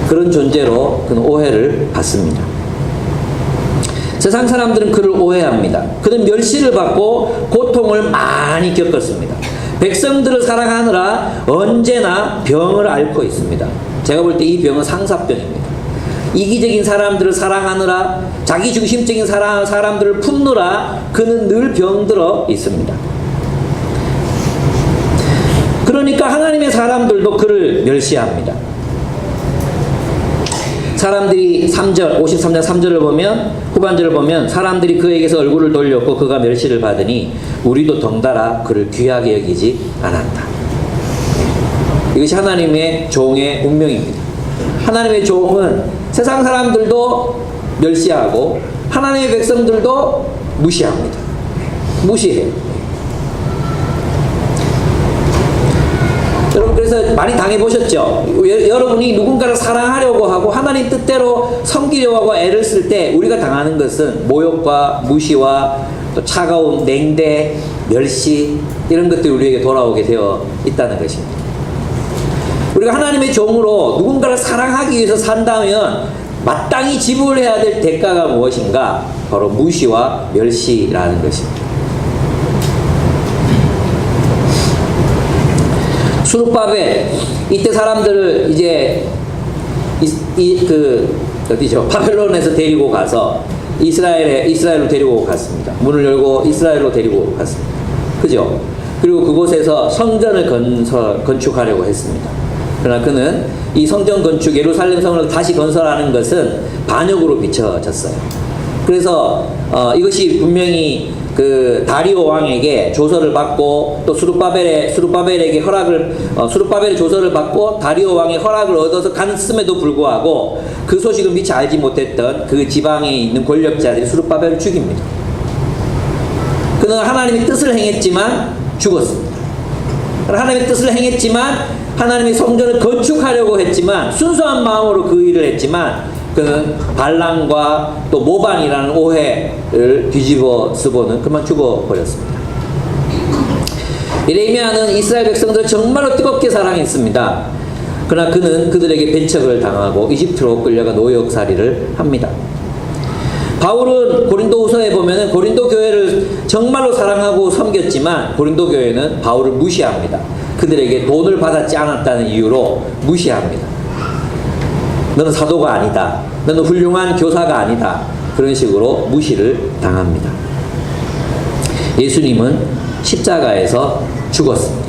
그런 존재로 그는 오해를 받습니다. 세상 사람들은 그를 오해합니다. 그는 멸시를 받고 고통을 많이 겪었습니다. 백성들을 사랑하느라 언제나 병을 앓고 있습니다. 제가 볼 때 이 병은 상사병입니다. 이기적인 사람들을 사랑하느라, 자기 중심적인 사람들을 품느라 그는 늘 병들어 있습니다. 그러니까 하나님의 사람들도 그를 멸시합니다. 사람들이 3절, 53장 3절을 보면, 후반절을 보면 사람들이 그에게서 얼굴을 돌렸고 그가 멸시를 받으니 우리도 덩달아 그를 귀하게 여기지 않았다. 이것이 하나님의 종의 운명입니다. 하나님의 종은 세상 사람들도 멸시하고 하나님의 백성들도 무시합니다. 무시해요. 여러분 그래서 많이 당해보셨죠? 여러분이 누군가를 사랑하려고 하고 하나님 뜻대로 섬기려고 하고 애를 쓸 때 우리가 당하는 것은 모욕과 무시와 또 차가운 냉대, 멸시 이런 것들이 우리에게 돌아오게 되어 있다는 것입니다. 우리가 하나님의 종으로 누군가를 사랑하기 위해서 산다면 마땅히 지불해야 될 대가가 무엇인가? 바로 무시와 멸시라는 것입니다. 수르바벨, 이때 사람들을 이제 어디죠? 바벨론에서 데리고 가서 이스라엘로 데리고 갔습니다. 문을 열고 이스라엘로 데리고 갔습니다. 그죠? 그리고 그곳에서 성전을 건축하려고 했습니다. 그러나 그는 이 성전 건축, 예루살렘 성을 다시 건설하는 것은 반역으로 비춰졌어요. 그래서 이것이 분명히 그 다리오 왕에게 조서를 받고 또 수르바벨에게 수르바벨의 조서를 받고 다리오 왕의 허락을 얻어서 갔음에도 불구하고 그 소식을 미처 알지 못했던 그 지방에 있는 권력자들이 수르바벨을 죽입니다. 그는 하나님의 뜻을 행했지만 죽었습니다. 하나님의 뜻을 행했지만 하나님의 성전을 건축하려고 했지만 순수한 마음으로 그 일을 했지만 그는 발람과 또 모반이라는 오해를 뒤집어 쓰고는 그만 죽어버렸습니다. 예레미야는 이스라엘 백성들을 정말로 뜨겁게 사랑했습니다. 그러나 그는 그들에게 배척을 당하고 이집트로 끌려가 노역살이를 합니다. 바울은 고린도후서에 보면은 고린도 교회를 정말로 사랑하고 섬겼지만 고린도 교회는 바울을 무시합니다. 그들에게 돈을 받았지 않았다는 이유로 무시합니다. 너는 사도가 아니다. 너는 훌륭한 교사가 아니다. 그런 식으로 무시를 당합니다. 예수님은 십자가에서 죽었습니다.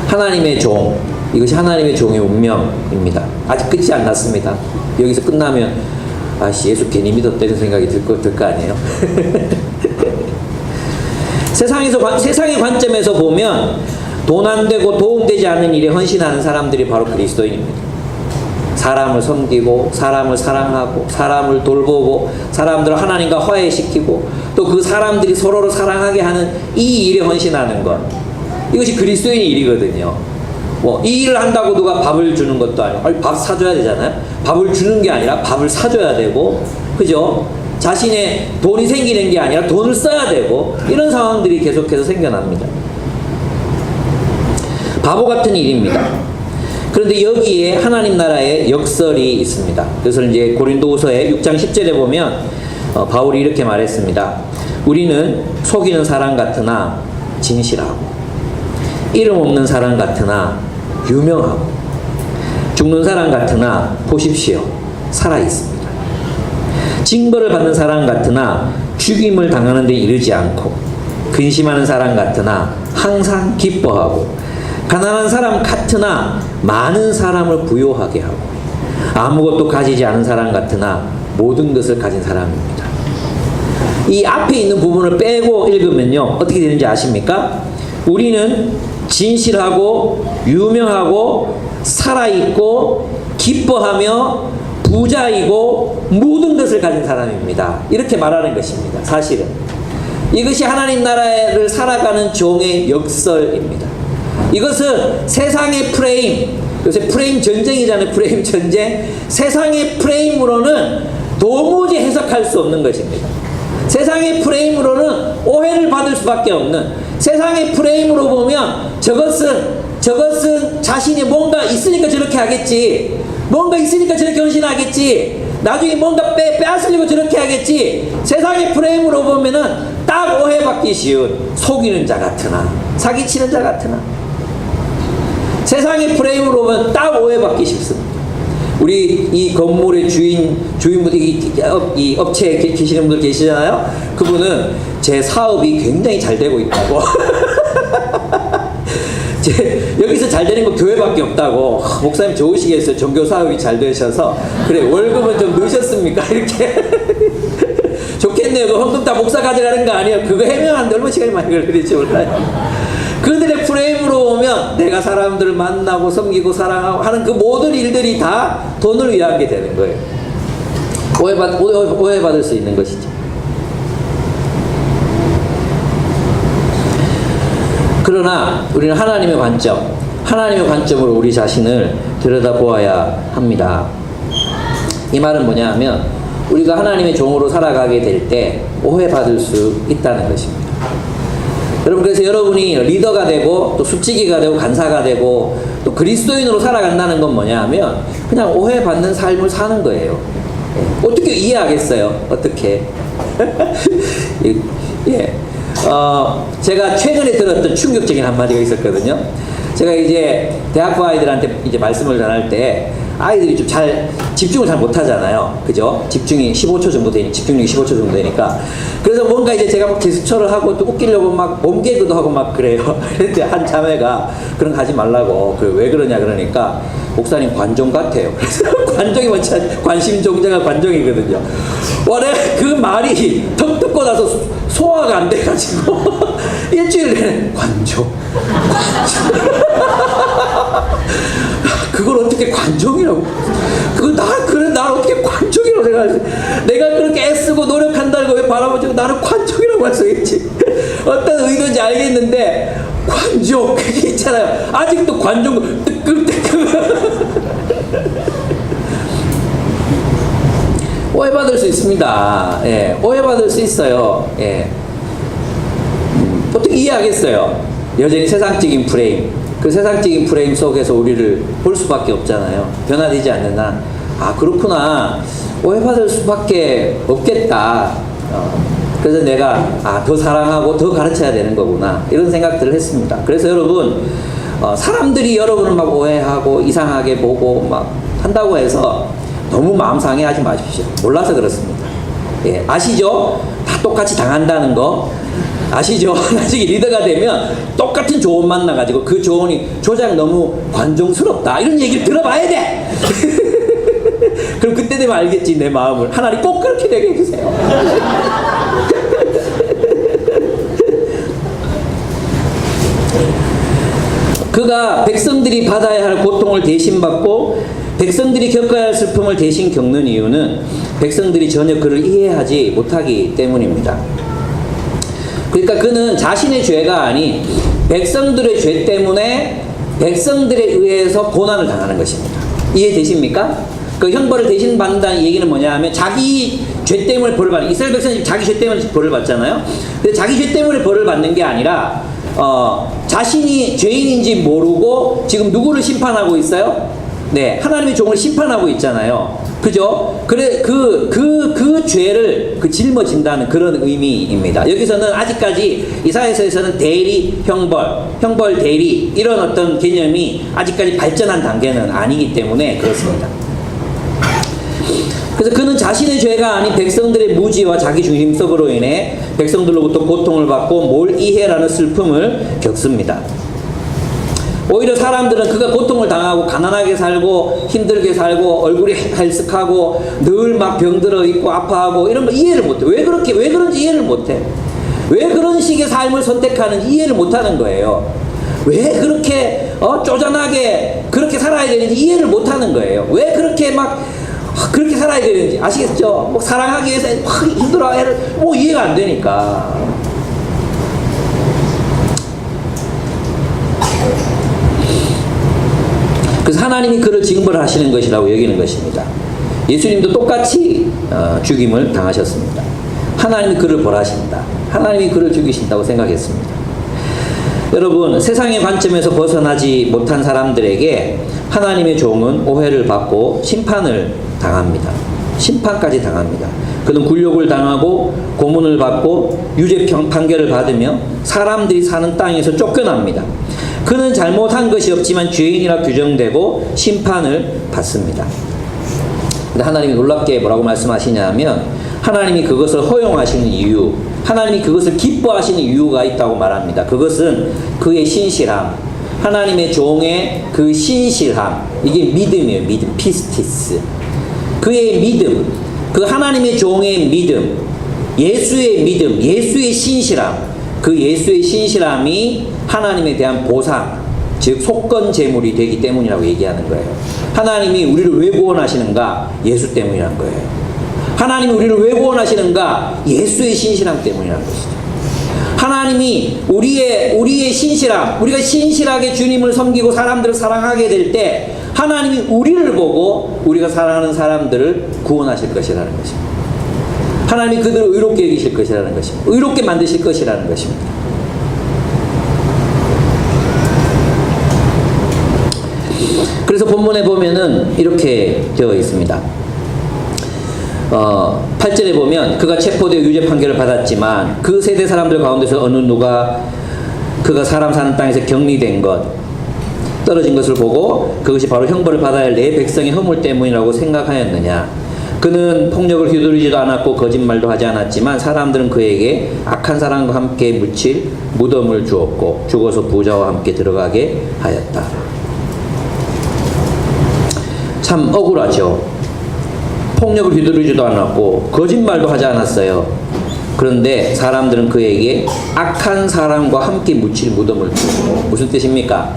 하나님의 종, 이것이 하나님의 종의 운명입니다. 아직 끝이 안 났습니다. 여기서 끝나면 아씨 예수 괜히 믿었다는 생각이 들 거 아니에요? 세상의 관점에서 보면 돈 안 되고 도움되지 않는 일에 헌신하는 사람들이 바로 그리스도인입니다. 사람을 섬기고 사람을 사랑하고 사람을 돌보고 사람들을 하나님과 화해시키고 또 그 사람들이 서로를 사랑하게 하는 이 일에 헌신하는 것, 이것이 그리스도인의 일이거든요. 뭐 이 일을 한다고 누가 밥을 주는 것도 아니고, 아니, 밥 사줘야 되잖아요. 밥을 주는 게 아니라 밥을 사줘야 되고, 그죠? 자신의 돈이 생기는 게 아니라 돈을 써야 되고, 이런 상황들이 계속해서 생겨납니다. 바보 같은 일입니다. 그런데 여기에 하나님 나라의 역설이 있습니다. 그래서 이제 고린도후서의 6장 10절에 보면 바울이 이렇게 말했습니다. 우리는 속이는 사람 같으나 진실하고 이름 없는 사람 같으나 유명하고 죽는 사람 같으나 보십시오. 살아있습니다. 징벌을 받는 사람 같으나 죽임을 당하는 데 이르지 않고 근심하는 사람 같으나 항상 기뻐하고 가난한 사람 같으나 많은 사람을 부요하게 하고 아무것도 가지지 않은 사람 같으나 모든 것을 가진 사람입니다. 이 앞에 있는 부분을 빼고 읽으면요 어떻게 되는지 아십니까? 우리는 진실하고 유명하고 살아있고 기뻐하며 부자이고 모든 것을 가진 사람입니다. 이렇게 말하는 것입니다. 사실은 이것이 하나님 나라를 살아가는 종의 역설입니다. 이것은 세상의 프레임, 요새 프레임 전쟁이잖아요. 프레임 전쟁. 세상의 프레임으로는 도무지 해석할 수 없는 것입니다. 세상의 프레임으로는 오해를 받을 수밖에 없는, 세상의 프레임으로 보면 저것은 자신이 뭔가 있으니까 저렇게 하겠지, 뭔가 있으니까 저렇게 헌신하겠지, 나중에 뭔가 빼앗으려고 저렇게 하겠지. 세상의 프레임으로 보면은 딱 오해받기 쉬운, 속이는 자 같으나 사기치는 자 같으나, 세상의 프레임으로 보면 딱 오해받기 쉽습니다. 우리 이 건물의 주인분, 이 업체에 계시는 분들 계시잖아요. 그분은 제 사업이 굉장히 잘 되고 있다고. 여기서 잘 되는 거 교회밖에 없다고. 목사님 좋으시겠어요. 종교 사업이 잘 되셔서. 그래, 월급은 좀 넣으셨습니까? 이렇게. 좋겠네요. 그 헌금 다 목사 가져가는 거 아니에요. 그거 해명하는데 얼마나 시간이 많이 걸릴지 몰라요. 그들의 프레임으로 보면 내가 사람들을 만나고 섬기고 사랑하고 하는 그 모든 일들이 다 돈을 위한 게 되는 거예요. 오해받을 수 있는 것이죠. 그러나 우리는 하나님의 관점으로 우리 자신을 들여다보아야 합니다. 이 말은 뭐냐 하면 우리가 하나님의 종으로 살아가게 될 때 오해받을 수 있다는 것입니다. 여러분, 그래서 여러분이 리더가 되고 또 숙지기가 되고 간사가 되고 또 그리스도인으로 살아간다는 건 뭐냐 하면 그냥 오해받는 삶을 사는 거예요. 어떻게 이해하겠어요? 어떻게? 예. 제가 최근에 들었던 충격적인 한마디가 있었거든요. 제가 이제 대학부 아이들한테 이제 말씀을 전할 때 아이들이 좀 집중을 잘 못하잖아요. 그죠? 집중력이 15초 정도 되니까. 그래서 뭔가 이제 제가 막 제스처를 하고 또 웃기려고 막 몸개그도 하고 막 그래요. 그런데 한 자매가 그런 거 하지 말라고. 왜 그러냐 그러니까 목사님 관종 같아요. 그래서 관종이 뭔지 관심 종자가 관종이거든요. 원래 그 말이 턱 듣고 나서 소화가 안 돼가지고 일주일 내내 관종. 그걸 어떻게 관종이라고? 날 어떻게 관종이라고 내가 그렇게 애쓰고 노력한다고 왜 바라보지? 나는 관종이라고 할 수 있지. 어떤 의도인지 알겠는데 관종 그게 있잖아요. 아직도 관종 뜨끔뜨끔. 오해받을 수 있습니다. 예, 오해받을 수 있어요. 예. 어떻게 이해하겠어요? 여전히 세상적인 프레임. 그 세상적인 프레임 속에서 우리를 볼 수밖에 없잖아요. 변화되지 않는 한. 아, 그렇구나. 오해받을 수밖에 없겠다. 그래서 내가 더 사랑하고 더 가르쳐야 되는 거구나. 이런 생각들을 했습니다. 그래서 여러분, 사람들이 여러분을 막 오해하고 이상하게 보고 막 한다고 해서 너무 마음 상해하지 마십시오. 몰라서 그렇습니다. 예, 아시죠? 다 똑같이 당한다는 거. 아시죠? 나중에 리더가 되면 똑같은 조언 만나가지고 그 조언이 조작 너무 관종스럽다 이런 얘기를 들어봐야 돼. 그럼 그때 되면 알겠지 내 마음을. 하나님 꼭 그렇게 되게 해주세요. 그가 백성들이 받아야 할 고통을 대신 받고 백성들이 겪어야 할 슬픔을 대신 겪는 이유는 백성들이 전혀 그를 이해하지 못하기 때문입니다. 그러니까 그는 자신의 죄가 아닌 백성들의 죄 때문에 백성들에 의해서 고난을 당하는 것입니다. 이해되십니까? 그 형벌을 대신 받는다는 얘기는 뭐냐 하면 자기 죄 때문에 벌을 받는, 이스라엘 백성이 자기 죄 때문에 벌을 받잖아요. 근데 자기 죄 때문에 벌을 받는 게 아니라 자신이 죄인인지 모르고 지금 누구를 심판하고 있어요? 네, 하나님의 종을 심판하고 있잖아요. 그죠? 그래, 그 죄를 짊어진다는 그런 의미입니다. 여기서는 아직까지 이사야서에서는 대리, 형벌, 대리, 이런 어떤 개념이 아직까지 발전한 단계는 아니기 때문에 그렇습니다. 그래서 그는 자신의 죄가 아닌 백성들의 무지와 자기 중심성으로 인해 백성들로부터 고통을 받고 뭘 이해라는 슬픔을 겪습니다. 오히려 사람들은 그가 고통을 당하고 가난하게 살고 힘들게 살고 얼굴이 헬쓱하고 늘 막 병들어 있고 아파하고 이런 거 이해를 못해. 왜 그런지 이해를 못해. 왜 그런 식의 삶을 선택하는지 이해를 못하는 거예요. 왜 그렇게 쪼잔하게 그렇게 살아야 되는지 이해를 못하는 거예요. 왜 그렇게 막 그렇게 살아야 되는지 아시겠죠? 뭐 사랑하기 위해서 막 힘들어 애를 뭐 이해가 안 되니까. 그래서 하나님이 그를 징벌하시는 것이라고 여기는 것입니다. 예수님도 똑같이 죽임을 당하셨습니다. 하나님이 그를 벌하신다. 하나님이 그를 죽이신다고 생각했습니다. 여러분, 세상의 관점에서 벗어나지 못한 사람들에게 하나님의 종은 오해를 받고 심판을 당합니다. 심판까지 당합니다. 그는 굴욕을 당하고 고문을 받고 유죄 판결을 받으며 사람들이 사는 땅에서 쫓겨납니다. 그는 잘못한 것이 없지만 죄인이라 규정되고 심판을 받습니다. 근데 하나님이 놀랍게 뭐라고 말씀하시냐면 하나님이 그것을 허용하시는 이유, 하나님이 그것을 기뻐하시는 이유가 있다고 말합니다. 그것은 그의 신실함, 하나님의 종의 그 신실함, 이게 믿음이에요. 믿음, 피스티스. 그의 믿음, 그 하나님의 종의 믿음, 예수의 믿음, 예수의 신실함, 그 예수의 신실함이 하나님에 대한 보상, 즉 속건 제물이 되기 때문이라고 얘기하는 거예요. 하나님이 우리를 왜 구원하시는가? 예수 때문이라는 거예요. 하나님이 우리를 왜 구원하시는가? 예수의 신실함 때문이라는 것이죠. 하나님이 우리의 신실함, 우리가 신실하게 주님을 섬기고 사람들을 사랑하게 될 때 하나님이 우리를 보고 우리가 사랑하는 사람들을 구원하실 것이라는 것입니다. 하나님이 그들을 의롭게 여기실 것이라는 것입니다. 의롭게 만드실 것이라는 것입니다. 그래서 본문에 보면은 이렇게 되어 있습니다. 8절에 보면 그가 체포되어 유죄 판결을 받았지만 그 세대 사람들 가운데서 어느 누가 그가 사람 사는 땅에서 격리된 것, 떨어진 것을 보고 그것이 바로 형벌을 받아야 할 내 백성의 허물 때문이라고 생각하였느냐. 그는 폭력을 휘두르지도 않았고 거짓말도 하지 않았지만 사람들은 그에게 악한 사람과 함께 묻힐 무덤을 주었고 죽어서 부자와 함께 들어가게 하였다. 참 억울하죠. 폭력을 휘두르지도 않았고 거짓말도 하지 않았어요. 그런데 사람들은 그에게 악한 사람과 함께 묻힐 무덤을 주고, 무슨 뜻입니까?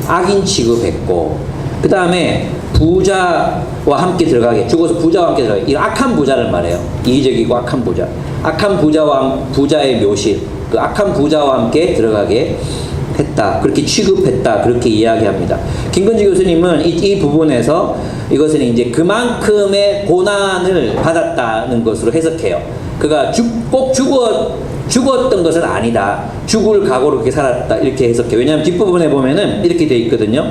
악인 취급했고, 그 다음에 부자와 함께 들어가게, 죽어서 부자와 함께 들어가게, 이 악한 부자를 말해요. 이기적이고 악한 부자, 악한 부자의 묘실, 그 악한 부자와 함께 들어가게 했다, 그렇게 취급했다, 그렇게 이야기합니다. 김건지 교수님은 이 부분에서 이것은 이제 그만큼의 고난을 받았다는 것으로 해석해요. 그가 꼭 죽었던 것은 아니다, 죽을 각오로 그렇게 살았다, 이렇게 해석해요. 왜냐하면 뒷부분에 보면은 이렇게 되어 있거든요.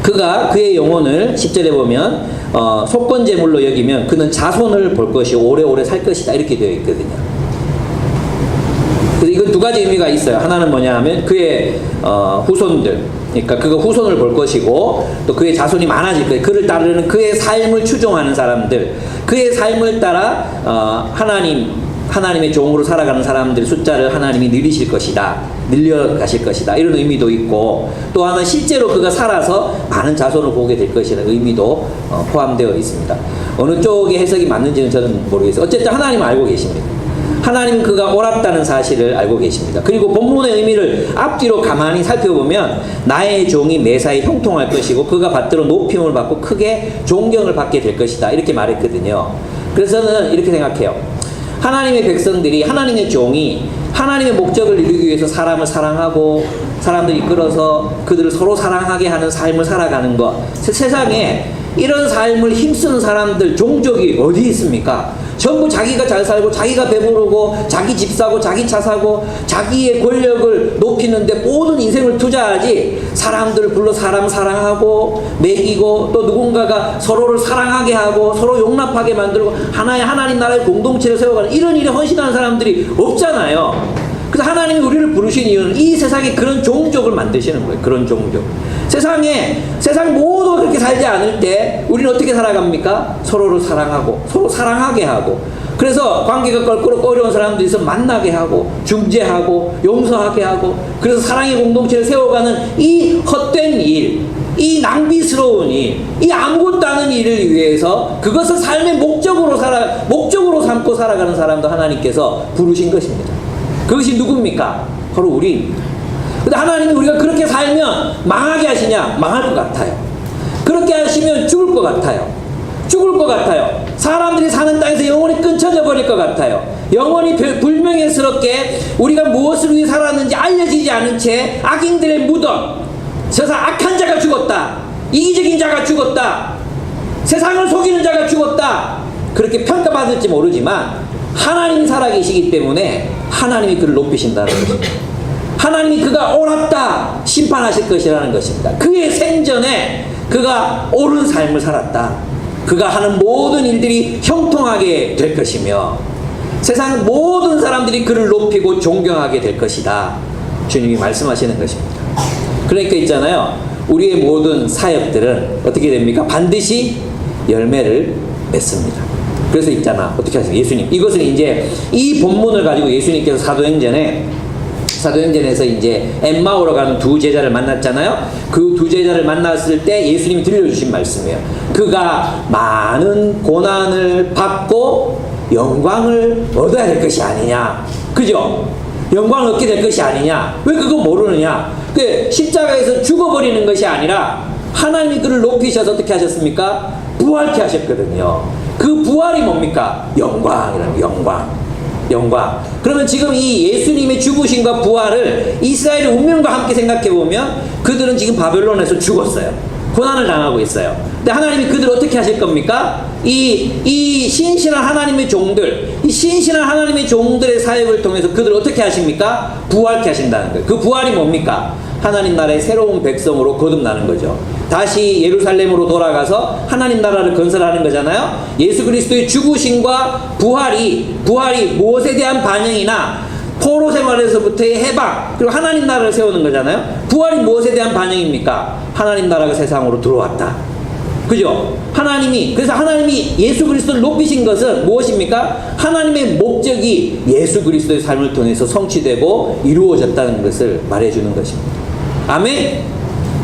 그가 그의 영혼을 10절에 보면 속건제물로 여기면 그는 자손을 볼 것이 오래오래 살 것이다, 이렇게 되어 있거든요. 그래서 이건 두 가지 의미가 있어요. 하나는 뭐냐 하면 그의 후손들, 그러니까 그가 후손을 볼 것이고 또 그의 자손이 많아질 거예요. 그를 따르는 그의 삶을 추종하는 사람들, 그의 삶을 따라 하나님의 종으로 살아가는 사람들의 숫자를 하나님이 늘리실 것이다, 늘려가실 것이다, 이런 의미도 있고, 또 하나는 실제로 그가 살아서 많은 자손을 보게 될 것이라는 의미도 포함되어 있습니다. 어느 쪽의 해석이 맞는지는 저는 모르겠어요. 어쨌든 하나님은 알고 계십니다. 하나님은 그가 옳았다는 사실을 알고 계십니다. 그리고 본문의 의미를 앞뒤로 가만히 살펴보면 나의 종이 매사에 형통할 것이고 그가 받들어 높임을 받고 크게 존경을 받게 될 것이다, 이렇게 말했거든요. 그래서 저는 이렇게 생각해요. 하나님의 백성들이, 하나님의 종이 하나님의 목적을 이루기 위해서 사람을 사랑하고 사람들을 이끌어서 그들을 서로 사랑하게 하는 삶을 살아가는 것, 세상에 이런 삶을 힘쓰는 사람들, 종족이 어디 있습니까? 전부 자기가 잘 살고 자기가 배부르고 자기 집 사고 자기 차 사고 자기의 권력을 높이는데 모든 인생을 투자하지, 사람들 불러 사람 사랑하고 먹이고 또 누군가가 서로를 사랑하게 하고 서로 용납하게 만들고 하나의 하나님 나라의 공동체를 세워가는 이런 일에 헌신하는 사람들이 없잖아요. 그래서 하나님이 우리를 부르신 이유는 이 세상에 그런 종족을 만드시는 거예요. 그런 종족. 세상 모두 그렇게 살지 않을 때 우리는 어떻게 살아갑니까? 서로를 사랑하고 서로 사랑하게 하고, 그래서 관계가 껄끄럽고 어려운 사람들이 있으면 만나게 하고 중재하고 용서하게 하고, 그래서 사랑의 공동체를 세워가는 이 헛된 일, 이 낭비스러운 일, 이 아무것도 않은 일을 위해서 그것을 삶의 목적으로 삼고 살아가는 사람도 하나님께서 부르신 것입니다. 그것이 누굽니까? 바로 우리입니다. 근데 하나님이 우리가 그렇게 살면 망하게 하시냐? 망할 것 같아요. 그렇게 하시면 죽을 것 같아요. 죽을 것 같아요. 사람들이 사는 땅에서 영원히 끊쳐져 버릴 것 같아요. 영원히 불명예스럽게 우리가 무엇을 위해 살았는지 알려지지 않은 채 악인들의 무덤, 세상 악한 자가 죽었다, 이기적인 자가 죽었다, 세상을 속이는 자가 죽었다, 그렇게 평가받을지 모르지만 하나님이 살아계시기 때문에 하나님이 그를 높이신다는 것입니다. 하나님이 그가 옳았다 심판하실 것이라는 것입니다. 그의 생전에 그가 옳은 삶을 살았다. 그가 하는 모든 일들이 형통하게 될 것이며 세상 모든 사람들이 그를 높이고 존경하게 될 것이다. 주님이 말씀하시는 것입니다. 그러니까 있잖아요. 우리의 모든 사역들은 어떻게 됩니까? 반드시 열매를 맺습니다. 그래서 있잖아. 어떻게 하세요? 예수님. 이것은 이제 이 본문을 가지고 예수님께서 사도행전에서 이제 엠마오로 가는 두 제자를 만났잖아요. 그 두 제자를 만났을 때 예수님이 들려주신 말씀이에요. 그가 많은 고난을 받고 영광을 얻어야 될 것이 아니냐. 그죠? 영광을 얻게 될 것이 아니냐. 왜 그거 모르느냐. 그 십자가에서 죽어버리는 것이 아니라 하나님이 그를 높이셔서 어떻게 하셨습니까? 부활케 하셨거든요. 그 부활이 뭡니까? 영광이라는 영광. 그러면 지금 이 예수님의 죽으심과 부활을 이스라엘의 운명과 함께 생각해보면 그들은 지금 바벨론에서 죽었어요. 고난을 당하고 있어요. 근데 하나님이 그들을 어떻게 하실 겁니까? 이 신실한 하나님의 종들, 이 신실한 하나님의 종들의 사역을 통해서 그들을 어떻게 하십니까? 부활케 하신다는 거예요. 그 부활이 뭡니까? 하나님 나라의 새로운 백성으로 거듭나는 거죠. 다시 예루살렘으로 돌아가서 하나님 나라를 건설하는 거잖아요. 예수 그리스도의 죽으심과 부활이 무엇에 대한 반영이나 포로 생활에서부터의 해방, 그리고 하나님 나라를 세우는 거잖아요. 부활이 무엇에 대한 반영입니까? 하나님 나라가 세상으로 들어왔다. 그죠? 그래서 하나님이 예수 그리스도를 높이신 것은 무엇입니까? 하나님의 목적이 예수 그리스도의 삶을 통해서 성취되고 이루어졌다는 것을 말해주는 것입니다. 아멘?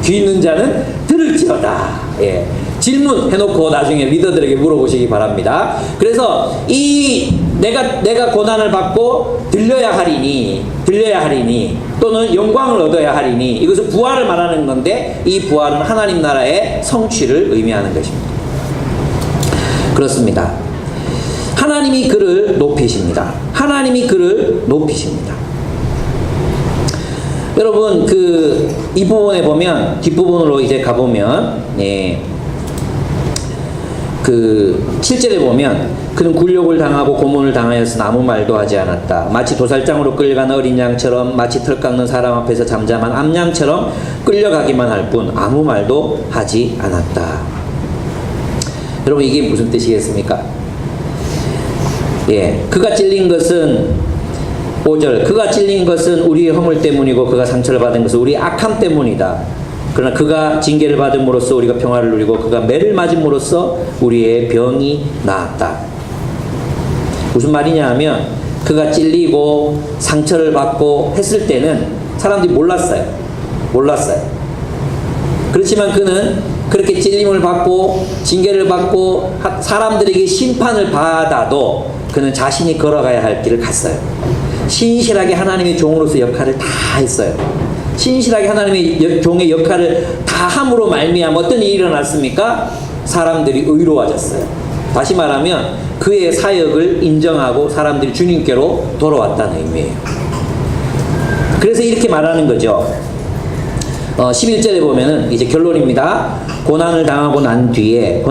귀 있는 자는 들을지어다. 예. 질문해놓고 나중에 리더들에게 물어보시기 바랍니다. 그래서 내가 고난을 받고 들려야 하리니 또는 영광을 얻어야 하리니, 이것은 부활을 말하는 건데 이 부활은 하나님 나라의 성취를 의미하는 것입니다. 그렇습니다. 하나님이 그를 높이십니다. 여러분 이 부분에 보면 뒷부분으로 이제 가보면 7절에 보면 그는 굴욕을 당하고 고문을 당하였으나 아무 말도 하지 않았다. 마치 도살장으로 끌려간 어린 양처럼, 마치 털 깎는 사람 앞에서 잠잠한 암양처럼 끌려가기만 할 뿐 아무 말도 하지 않았다. 여러분 이게 무슨 뜻이겠습니까? 그가 찔린 것은 5절, 그가 찔린 것은 우리의 허물 때문이고 그가 상처를 받은 것은 우리의 악함 때문이다. 그러나 그가 징계를 받음으로써 우리가 평화를 누리고 그가 매를 맞음으로써 우리의 병이 나았다. 무슨 말이냐 하면 그가 찔리고 상처를 받고 했을 때는 사람들이 몰랐어요. 그렇지만 그는 그렇게 찔림을 받고 징계를 받고 사람들에게 심판을 받아도 그는 자신이 걸어가야 할 길을 갔어요. 신실하게 하나님의 종으로서 역할을 다 했어요. 신실하게 하나님의 종의 역할을 다 함으로 말미암아 어떤 일이 일어났습니까? 사람들이 의로워졌어요. 다시 말하면 그의 사역을 인정하고 사람들이 주님께로 돌아왔다는 의미예요. 그래서 이렇게 말하는 거죠. 11절에 보면은 이제 결론입니다. 고난을 당하고 난 뒤에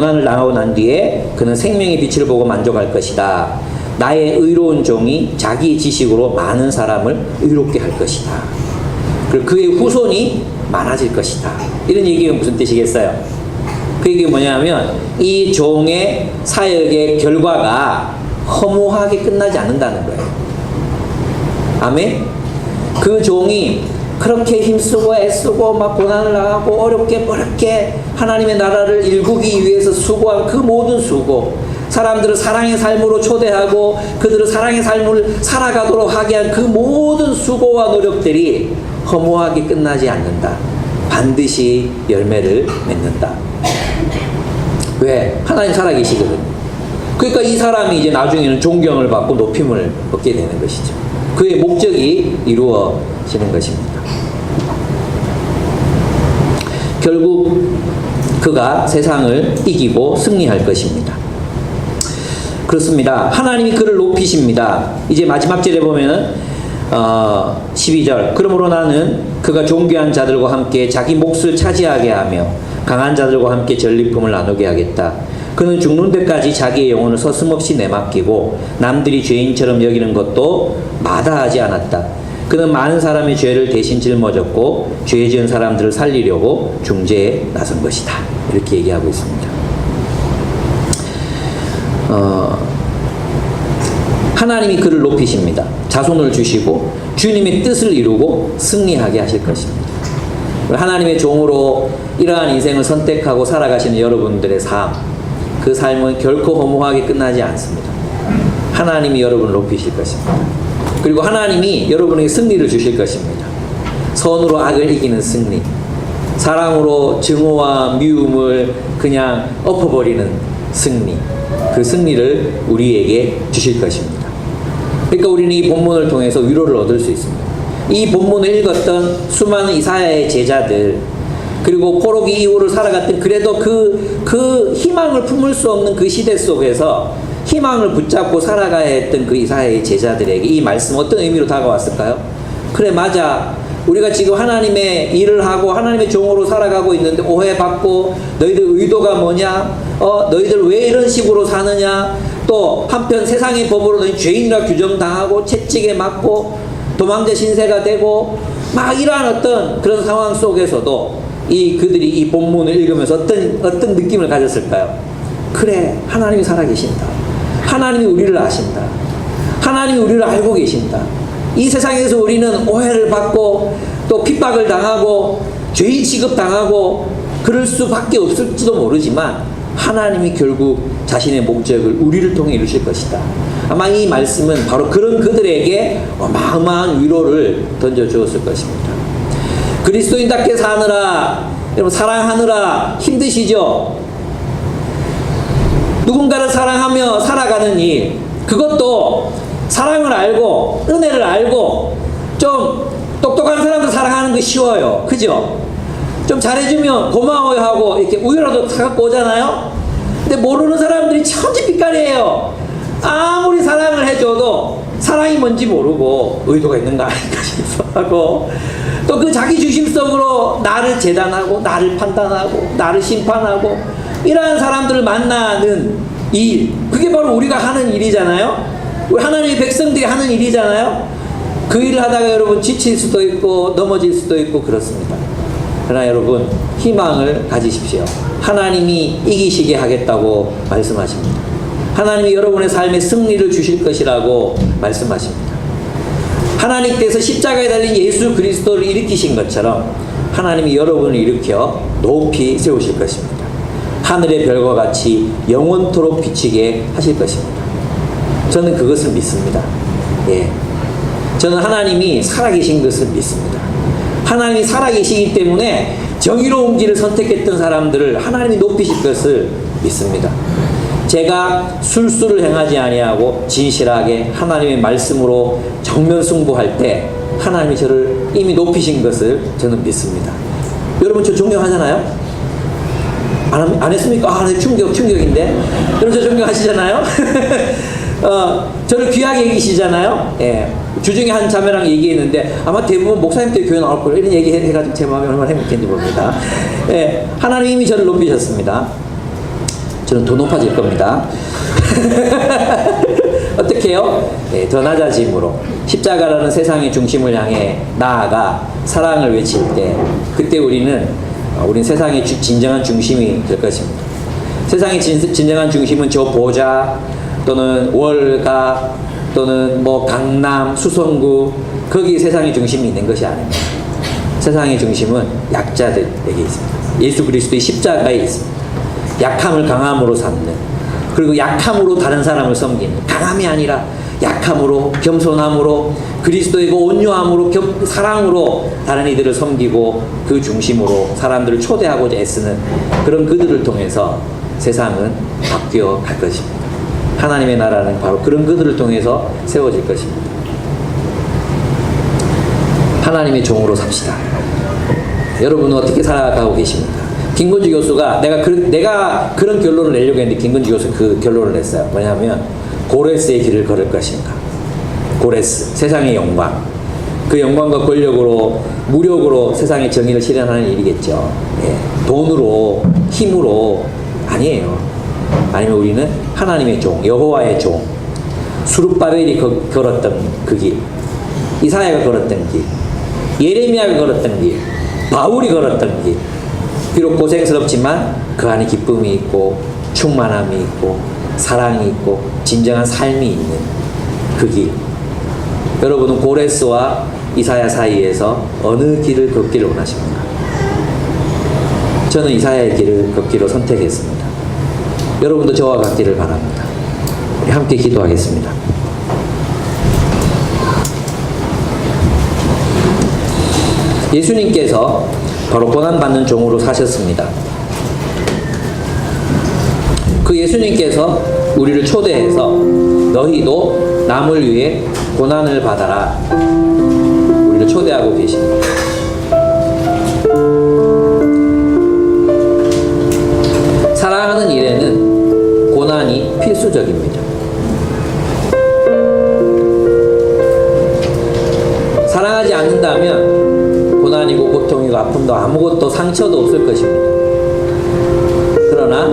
그는 생명의 빛을 보고 만족할 것이다. 나의 의로운 종이 자기 지식으로 많은 사람을 의롭게 할 것이다. 그리고 그의 후손이 많아질 것이다. 이런 얘기가 무슨 뜻이겠어요? 그 얘기가 뭐냐면 이 종의 사역의 결과가 허무하게 끝나지 않는다는 거예요. 아멘? 그 종이 그렇게 힘쓰고 애쓰고 막 고난을 당하고 어렵게 하나님의 나라를 일구기 위해서 수고한 그 모든 수고, 사람들을 사랑의 삶으로 초대하고 그들을 사랑의 삶을 살아가도록 하게 한 그 모든 수고와 노력들이 허무하게 끝나지 않는다. 반드시 열매를 맺는다. 왜? 하나님 살아계시거든요. 그러니까 이 사람이 이제 나중에는 존경을 받고 높임을 얻게 되는 것이죠. 그의 목적이 이루어지는 것입니다. 결국 그가 세상을 이기고 승리할 것입니다. 그렇습니다. 하나님이 그를 높이십니다. 이제 마지막 절에 보면은 12절, 그러므로 나는 그가 존귀한 자들과 함께 자기 몫을 차지하게 하며 강한 자들과 함께 전리품을 나누게 하겠다. 그는 죽는 데까지 자기의 영혼을 서슴없이 내맡기고 남들이 죄인처럼 여기는 것도 마다하지 않았다. 그는 많은 사람의 죄를 대신 짊어졌고 죄 지은 사람들을 살리려고 중재에 나선 것이다. 이렇게 얘기하고 있습니다. 하나님이 그를 높이십니다. 자손을 주시고 주님의 뜻을 이루고 승리하게 하실 것입니다. 하나님의 종으로 이러한 인생을 선택하고 살아가시는 여러분들의 삶, 그 삶은 결코 허무하게 끝나지 않습니다. 하나님이 여러분을 높이실 것입니다. 그리고 하나님이 여러분에게 승리를 주실 것입니다. 선으로 악을 이기는 승리, 사랑으로 증오와 미움을 그냥 엎어버리는 승리, 그 승리를 우리에게 주실 것입니다. 그러니까 우리는 이 본문을 통해서 위로를 얻을 수 있습니다. 이 본문을 읽었던 수많은 이사야의 제자들, 그리고 포로기 이후를 살아갔던, 그래도 그 희망을 품을 수 없는 그 시대 속에서 희망을 붙잡고 살아가야 했던 그 이사야의 제자들에게 이 말씀 어떤 의미로 다가왔을까요? 그래, 맞아. 우리가 지금 하나님의 일을 하고 하나님의 종으로 살아가고 있는데 오해받고 너희들 의도가 뭐냐? 너희들 왜 이런 식으로 사느냐? 또 한편 세상의 법으로 너희 죄인이라 규정당하고 채찍에 맞고 도망자 신세가 되고 막 이러한 어떤 그런 상황 속에서도 그들이 이 본문을 읽으면서 어떤 느낌을 가졌을까요? 그래, 하나님이 살아계신다. 하나님이 우리를 아신다. 하나님이 우리를 알고 계신다. 이 세상에서 우리는 오해를 받고 또 핍박을 당하고 죄인 취급당하고 그럴 수밖에 없을지도 모르지만 하나님이 결국 자신의 목적을 우리를 통해 이루실 것이다. 아마 이 말씀은 바로 그런 그들에게 어마어마한 위로를 던져주었을 것입니다. 그리스도인답게 사느라, 여러분 사랑하느라 힘드시죠? 누군가를 사랑하며 살아가는 일, 그것도 사랑을 알고 은혜를 알고 좀 똑똑한 사람들 사랑하는 거 쉬워요. 그죠? 좀 잘해주면 고마워요 하고 이렇게 우유라도 사갖고 오잖아요. 근데 모르는 사람들이 천지빛깔이에요. 아무리 사랑을 해줘도 사랑이 뭔지 모르고 의도가 있는 거 아닌가 싶어하고 또 그 자기 중심성으로 나를 재단하고 나를 판단하고 나를 심판하고 이러한 사람들을 만나는 일, 그게 바로 우리가 하는 일이잖아요. 우리 하나님의 백성들이 하는 일이잖아요. 그 일을 하다가 여러분 지칠 수도 있고 넘어질 수도 있고 그렇습니다. 그러나 여러분 희망을 가지십시오. 하나님이 이기시게 하겠다고 말씀하십니다. 하나님이 여러분의 삶에 승리를 주실 것이라고 말씀하십니다. 하나님께서 십자가에 달린 예수 그리스도를 일으키신 것처럼 하나님이 여러분을 일으켜 높이 세우실 것입니다. 하늘의 별과 같이 영원토록 비치게 하실 것입니다. 저는 그것을 믿습니다. 예. 저는 하나님이 살아계신 것을 믿습니다. 하나님이 살아계시기 때문에 정의로운 길을 선택했던 사람들을 하나님이 높이실 것을 믿습니다. 제가 술수를 행하지 아니하고 진실하게 하나님의 말씀으로 정면 승부할 때 하나님이 저를 이미 높이신 것을 저는 믿습니다. 여러분 저 존경하잖아요? 안 했습니까? 아, 충격인데. 여러분 저 존경하시잖아요? 저를 귀하게 여기시잖아요. 예. 주중에 한 자매랑 얘기했는데 아마 대부분 목사님 때 교회 나올 거예요. 이런 얘기 해가지고 제 마음이 얼마나 행복했는지 모릅니다. 예. 하나님이 저를 높이셨습니다. 저는 더 높아질 겁니다. 어떻게 해요? 예, 더 낮아짐으로 십자가라는 세상의 중심을 향해 나아가 사랑을 외칠 때 그때 우리는 세상의 진정한 중심이 될 것입니다. 세상의 진정한 중심은 저 보좌 또는 월가 또는 뭐 강남, 수성구 거기 세상의 중심이 있는 것이 아닙니다. 세상의 중심은 약자들에게 있습니다. 예수 그리스도의 십자가에 있습니다. 약함을 강함으로 삼는 그리고 약함으로 다른 사람을 섬기는 강함이 아니라 약함으로 겸손함으로 그리스도의 그 온유함으로 사랑으로 다른 이들을 섬기고 그 중심으로 사람들을 초대하고자 애쓰는 그런 그들을 통해서 세상은 바뀌어 갈 것입니다. 하나님의 나라는 바로 그런 그들을 통해서 세워질 것입니다. 하나님의 종으로 삽시다. 여러분은 어떻게 살아가고 계십니까? 김근주 교수가 내가 그런 결론을 내려고 했는데 김근주 교수 그 결론을 냈어요. 뭐냐면 고레스의 길을 걸을 것인가. 고레스, 세상의 영광. 그 영광과 권력으로 무력으로 세상의 정의를 실현하는 일이겠죠. 예. 돈으로 힘으로 아니에요. 아니면 우리는 하나님의 종, 여호와의 종, 수룹바벨이 걸었던 그 길, 이사야가 걸었던 길, 예레미야가 걸었던 길, 바울이 걸었던 길. 비록 고생스럽지만 그 안에 기쁨이 있고 충만함이 있고 사랑이 있고 진정한 삶이 있는 그 길. 여러분은 고레스와 이사야 사이에서 어느 길을 걷기를 원하십니까? 저는 이사야의 길을 걷기로 선택했습니다. 여러분도 저와 같기를 바랍니다. 우리 함께 기도하겠습니다. 예수님께서 바로 고난받는 종으로 사셨습니다. 그 예수님께서 우리를 초대해서 너희도 남을 위해 고난을 받아라. 우리를 초대하고 계십니다. 사랑하는 일에는 고난이 필수적입니다. 사랑하지 않는다면 고난이고 고통이고 아픔도 아무것도 상처도 없을 것입니다. 그러나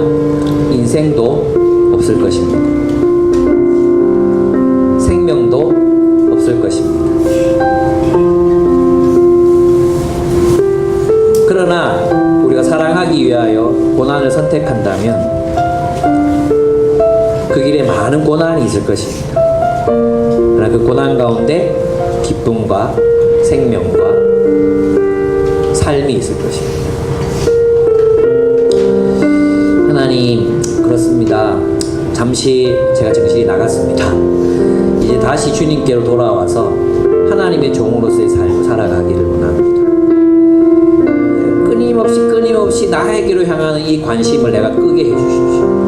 인생도 없을 것입니다. 생명도 없을 것입니다. 그러나 우리가 사랑하기 위하여 고난을 선택한다면 그 길에 많은 고난이 있을 것입니다. 그러나 그 고난 가운데 기쁨과 생명과 삶이 있을 것입니다. 하나님, 그렇습니다. 잠시 제가 정신이 나갔습니다. 이제 다시 주님께로 돌아와서 하나님의 종으로서의 삶을 살아가기를 원합니다. 끊임없이 나에게로 향하는 이 관심을 내가 끄게 해주십시오.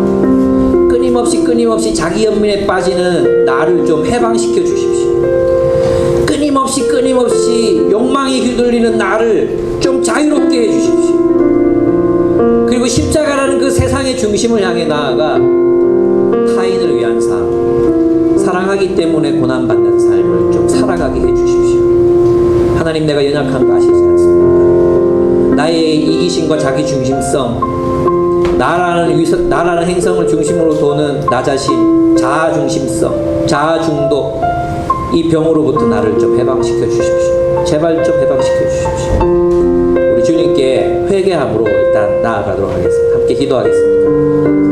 끊임없이 자기 연민에 빠지는 나를 좀 해방시켜 주십시오. 끊임없이 욕망에 휘둘리는 나를 좀 자유롭게 해주십시오. 그리고 십자가라는 그 세상의 중심을 향해 나아가 타인을 위한 삶, 사랑하기 때문에 고난받는 삶을 좀 살아가게 해주십시오. 하나님, 내가 연약한 거 아시지 않습니까? 나의 이기심과 자기중심성, 나라는 행성을 중심으로 도는 나 자신, 자아중심성, 자아중독, 이 병으로부터 나를 좀 해방시켜 주십시오. 제발 좀 해방시켜 주십시오. 우리 주님께 회개함으로 일단 나아가도록 하겠습니다. 함께 기도하겠습니다.